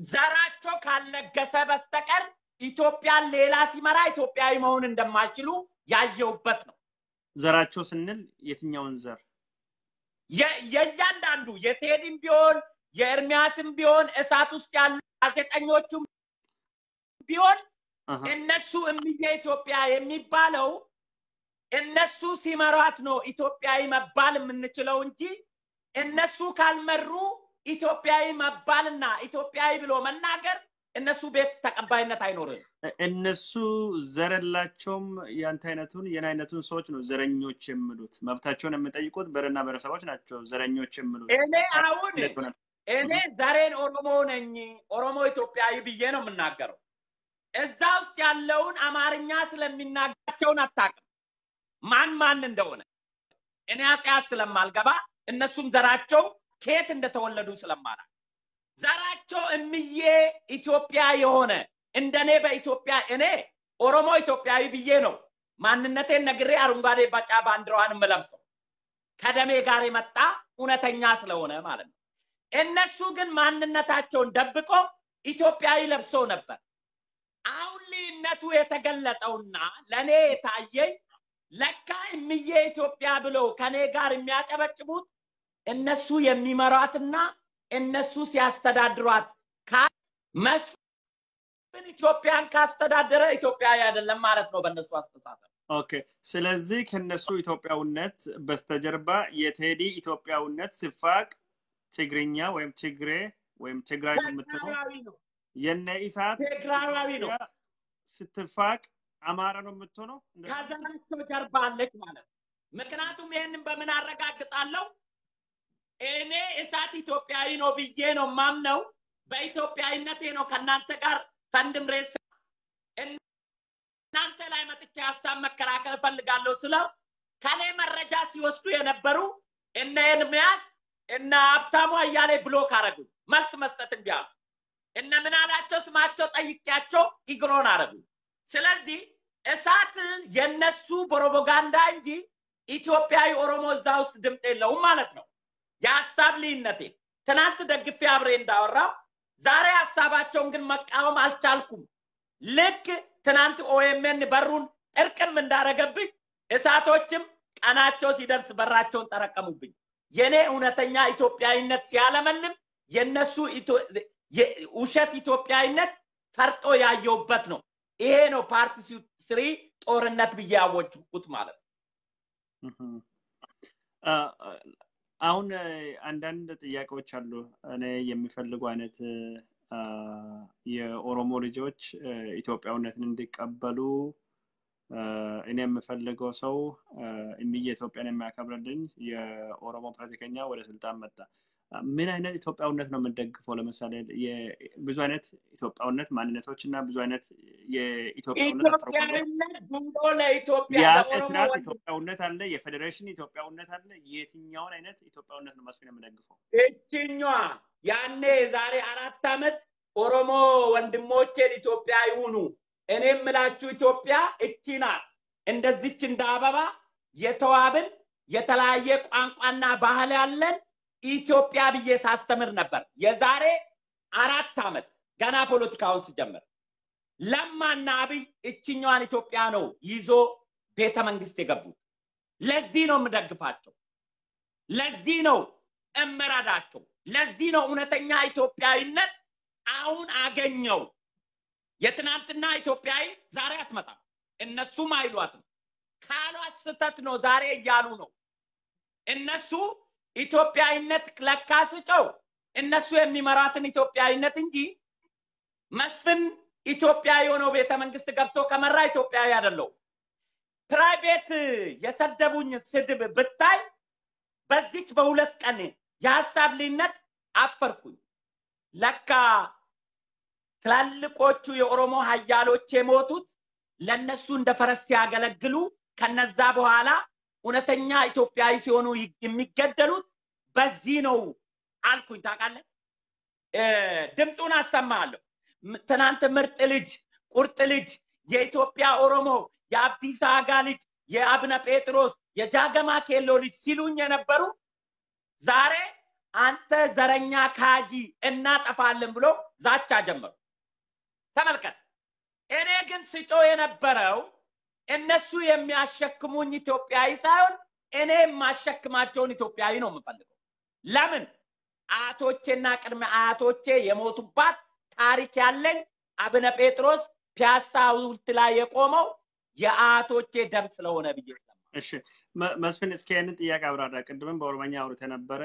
ዘራቸው ካልነገሰ በስተቀር ኢትዮጵያን ሌላ ሲመራ ኢትዮጵያዊ መሆን እንደማይችሉ ያየውበት ነው። ዘራቸው ስንል የትኛውን ዘር? የእያንዳንዱ የቴዲም ቢሆን የኤርሚያስም ቢሆን እሳት ውስጥ ያሉ ጋዜጠኞቹም ቢሆን እነሱ እምዬ ኢትዮጵያ የሚባለው እነሱ ሲመሯት ነው ኢትዮጵያዊ መባል የምንችለው እንጂ እነሱ ካልመሩ ኢትዮጵያዊ መባልና ኢትዮጵያዊ ብሎ መናገር እነሱ ቤት ተቀባይነት አይኖርም። እነሱ ዘረላቸውም ያንተ አይነቱን የናይነቱን ሰዎች ነው ዘረኞች የሚሉት። መብታቸውን የሚጠይቁት በረና በረሰቦች ናቸው ዘረኞች የሚሉት። እኔ ዘሬን ኦሮሞ ነኝ ኦሮሞ ኢትዮጵያዊ ብዬ ነው የምናገረው። እዛ ውስጥ ያለውን አማርኛ ስለሚናገራቸውን አታውቅም ማን እንደሆነ። እኔ አጥያት ስለማልገባ እነሱም ዘራቸው ከየት እንደተወለዱ ስለማላውቅ ዘራቸው እምዬ ኢትዮጵያ የሆነ እንደኔ በኢትዮጵያ እኔ ኦሮሞ ኢትዮጵያዊ ብዬ ነው ማንነቴን ነግሬ አረንጓዴ ባጫ ባንዲራዋን የምለብሰው ከደሜ ጋር የመጣ እውነተኛ ስለሆነ ማለት ነው። እነሱ ግን ማንነታቸውን ደብቆ ኢትዮጵያዊ ለብሶ ነበር። አሁን ልዩነቱ የተገለጠውና ለኔ የታየኝ ለካ እምዬ ኢትዮጵያ ብለው ከኔ ጋር የሚያጨበጭቡት እነሱ የሚመሯትና እነሱ ሲያስተዳድሯት መስፍን ኢትዮጵያን ካስተዳደረ ኢትዮጵያዊ አይደለም ማለት ነው በእነሱ አስተሳሰብ። ኦኬ ስለዚህ ከነሱ ኢትዮጵያውነት በስተጀርባ የቴዲ ኢትዮጵያውነት ሲፋቅ ትግርኛ ወይም ትግሬ ወይም ትግራይ የምትለው የነ ኢሳት ትግራዋዊ ነው ስትፋቅ አማራ ነው የምትሆነው ከዘራቸው ጀርባ አለች ማለት። ምክንያቱም ይሄንን በምን አረጋግጣለሁ? እኔ እሳት ኢትዮጵያዊ ነው ብዬ ነው ማምነው። በኢትዮጵያዊነቴ ነው ከናንተ ጋር ፈንድም ሬስ እናንተ ላይ መጥቼ ሐሳብ መከራከር ፈልጋለሁ ስለው ከኔ መረጃ ሲወስዱ የነበሩ እነ ኤርሚያስ እነ ሀብታሙ አያሌ ብሎክ አረጉ። መልስ መስጠት እንዲያ እነ ምን አላቸው ስማቸው ጠይቄያቸው ኢግኖር አረጉ። ስለዚህ እሳት የነሱ ፕሮፓጋንዳ እንጂ ኢትዮጵያዊ ኦሮሞ እዛ ውስጥ ድምጽ የለውም ማለት ነው። የሐሳብ ልዩነቴ ትናንት ደግፌ አብሬ እንዳወራው ዛሬ ሐሳባቸውን ግን መቃወም አልቻልኩም። ልክ ትናንት ኦኤምኤን በሩን እርቅም እንዳረገብኝ እሳቶችም ቀናቸው ሲደርስ በራቸውን ጠረቀሙብኝ። የኔ እውነተኛ ኢትዮጵያዊነት ሲያለመልም የነሱ ውሸት ኢትዮጵያዊነት ፈርጦ ያየውበት ነው። ይሄ ነው ፓርቲ 3 ጦርነት ብዬ ያወጅኩት ማለት ነው። አሁን አንዳንድ ጥያቄዎች አሉ እኔ የሚፈልጉ አይነት የኦሮሞ ልጆች ኢትዮጵያውነትን እንዲቀበሉ እኔ የምፈልገው ሰው እምዬ ኢትዮጵያን የሚያከብርልኝ የኦሮሞ ፖለቲከኛ ወደ ስልጣን መጣ። ምን አይነት ኢትዮጵያውነት ነው የምንደግፈው? ለምሳሌ ብዙ አይነት ኢትዮጵያውነት ማንነቶችና ብዙ አይነት የኢትዮጵያውነት ጉንዶ ለኢትዮጵያ ለኦሮሞ ኢትዮጵያውነት አለ፣ የፌዴሬሽን ኢትዮጵያውነት አለ። የትኛውን አይነት ኢትዮጵያውነት ነው መስፍን የምንደግፈው? እቺኛዋ ያኔ ዛሬ 4 አመት ኦሮሞ ወንድሞቼን ኢትዮጵያ ይሁኑ እኔም ምላችሁ ኢትዮጵያ እቺ ናት። እንደዚች እንደ አበባ የተዋብን የተለያየ ቋንቋና ባህል ያለን ኢትዮጵያ ብዬ ሳስተምር ነበር። የዛሬ 4 አመት ገና ፖለቲካውን ሲጀምር ለማና አብይ እቺኛዋን ኢትዮጵያ ነው ይዞ ቤተ መንግስት የገቡት። ለዚህ ነው የምደግፋቸው፣ ለዚህ ነው እምረዳቸው፣ ለዚህ ነው እውነተኛ ኢትዮጵያዊነት አሁን አገኘው። የትናንትና ኢትዮጵያዊ ዛሬ አትመጣም። እነሱም አይሏትም ካሏት ስተት ነው ዛሬ እያሉ ነው እነሱ ኢትዮጵያዊነት ለካስጨው እነሱ የሚመራትን ኢትዮጵያዊነት እንጂ መስፍን ኢትዮጵያዊ ሆነው ቤተ መንግስት ገብቶ ከመራ ኢትዮጵያዊ አይደለም ፕራይቬት የሰደቡኝ ስድብ ብታይ በዚች በሁለት ቀን የሐሳብ ልዩነት አፈርኩኝ ለካ ትላልቆቹ የኦሮሞ ኃያሎች የሞቱት ለነሱ እንደ ፈረስ ያገለግሉ ከነዛ በኋላ እውነተኛ ኢትዮጵያዊ ሲሆኑ የሚገደሉት በዚህ ነው አልኩኝ ታውቃለህ ድምጡን አሰማለሁ ትናንት ምርጥ ልጅ ቁርጥ ልጅ የኢትዮጵያ ኦሮሞ የአብዲስ አጋ ልጅ የአብነ ጴጥሮስ የጃገማ ኬሎ ልጅ ሲሉኝ የነበሩ ዛሬ አንተ ዘረኛ ካጂ እናጠፋለን ብሎ ዛቻ ጀመሩ ተመልከት እኔ ግን ስጮ የነበረው እነሱ የሚያሸክሙኝ ኢትዮጵያዊ ሳይሆን እኔ የማሸክማቸውን ኢትዮጵያዊ ነው የምፈልገው ለምን አያቶቼና ቅድመ አያቶቼ የሞቱባት ታሪክ ያለኝ አብነ ጴጥሮስ ፒያሳ ውልት ላይ የቆመው የአያቶቼ ደም ስለሆነ ብዬ እሺ መስፍን እስኪ ያን ጥያቄ አብራራ ቅድምም በኦሮሞኛ አውርተ ነበረ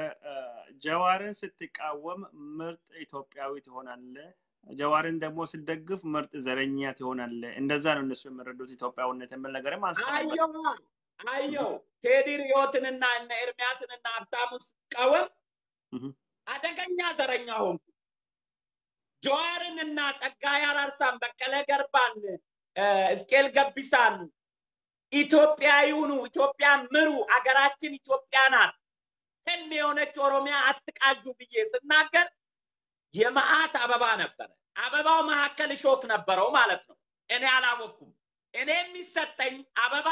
ጀዋርን ስትቃወም ምርጥ ኢትዮጵያዊ ትሆናለህ ጀዋርን ደግሞ ሲደግፍ ምርጥ ዘረኛ ትሆናለህ እንደዛ ነው እነሱ የሚረዱት ኢትዮጵያውነት የሚል ነገርም አንስተዋል አዮ ቴዲ ሪዮትንና እነ ኤርሚያስንና አብታሙን ሲቃወም አደገኛ ዘረኛ ሆንኩ ጀዋርንና ጸጋዬ አራርሳን በቀለ ገርባን እስኬል ገቢሳን ኢትዮጵያዩኑ ኢትዮጵያ ምሩ አገራችን ኢትዮጵያ ናት የሚሆነች ኦሮሚያ አትቃጁ ብዬ ስናገር የማአት አበባ ነበር አበባው መሐከል ሾክ ነበረው ማለት ነው እኔ አላወኩም እኔ የሚሰጠኝ አበባ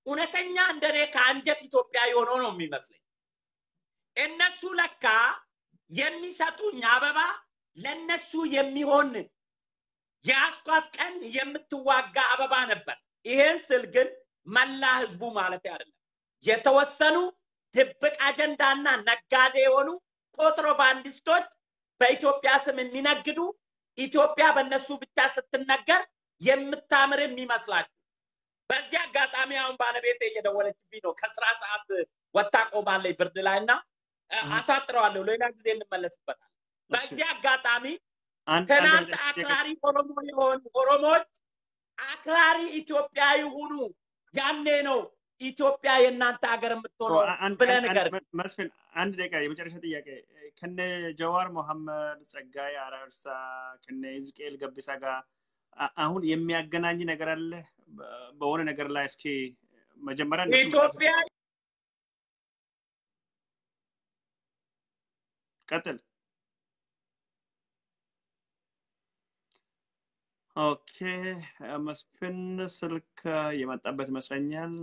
እውነተኛ እንደኔ ከአንጀት ኢትዮጵያዊ ሆኖ ነው የሚመስለኝ እነሱ ለካ የሚሰጡኝ አበባ ለነሱ የሚሆን ያስቋት ቀን የምትዋጋ አበባ ነበር ይሄን ስል ግን መላ ህዝቡ ማለት አይደለም የተወሰኑ ድብቅ አጀንዳና ነጋዴ የሆኑ ኮንትሮባንዲስቶች በኢትዮጵያ ስም የሚነግዱ ኢትዮጵያ በእነሱ ብቻ ስትነገር የምታምር የሚመስላችሁ በዚህ አጋጣሚ አሁን ባለቤቴ እየደወለችብኝ ነው ከስራ ሰዓት ወጣ ቆማለች ብርድ ላይና አሳጥረዋለሁ ሌላ ጊዜ እንመለስበታለን በዚህ አጋጣሚ ትናንት አክራሪ ኦሮሞ የሆኑ ኦሮሞች አክራሪ ኢትዮጵያዊ ሁኑ ያኔ ነው ኢትዮጵያ የእናንተ ሀገር የምትሆነው ብለህ ነገር መስፍን አንድ ደቂቃ የመጨረሻ ጥያቄ ከነ ጀዋር መሐመድ ጸጋዬ አራርሳ ከነ ኢዝቄል ገቢሳ ጋር አሁን የሚያገናኝ ነገር አለ በሆነ ነገር ላይ እስኪ መጀመሪያ ኢትዮጵያ ቀጥል ኦኬ መስፍን ስልክ የመጣበት ይመስለኛል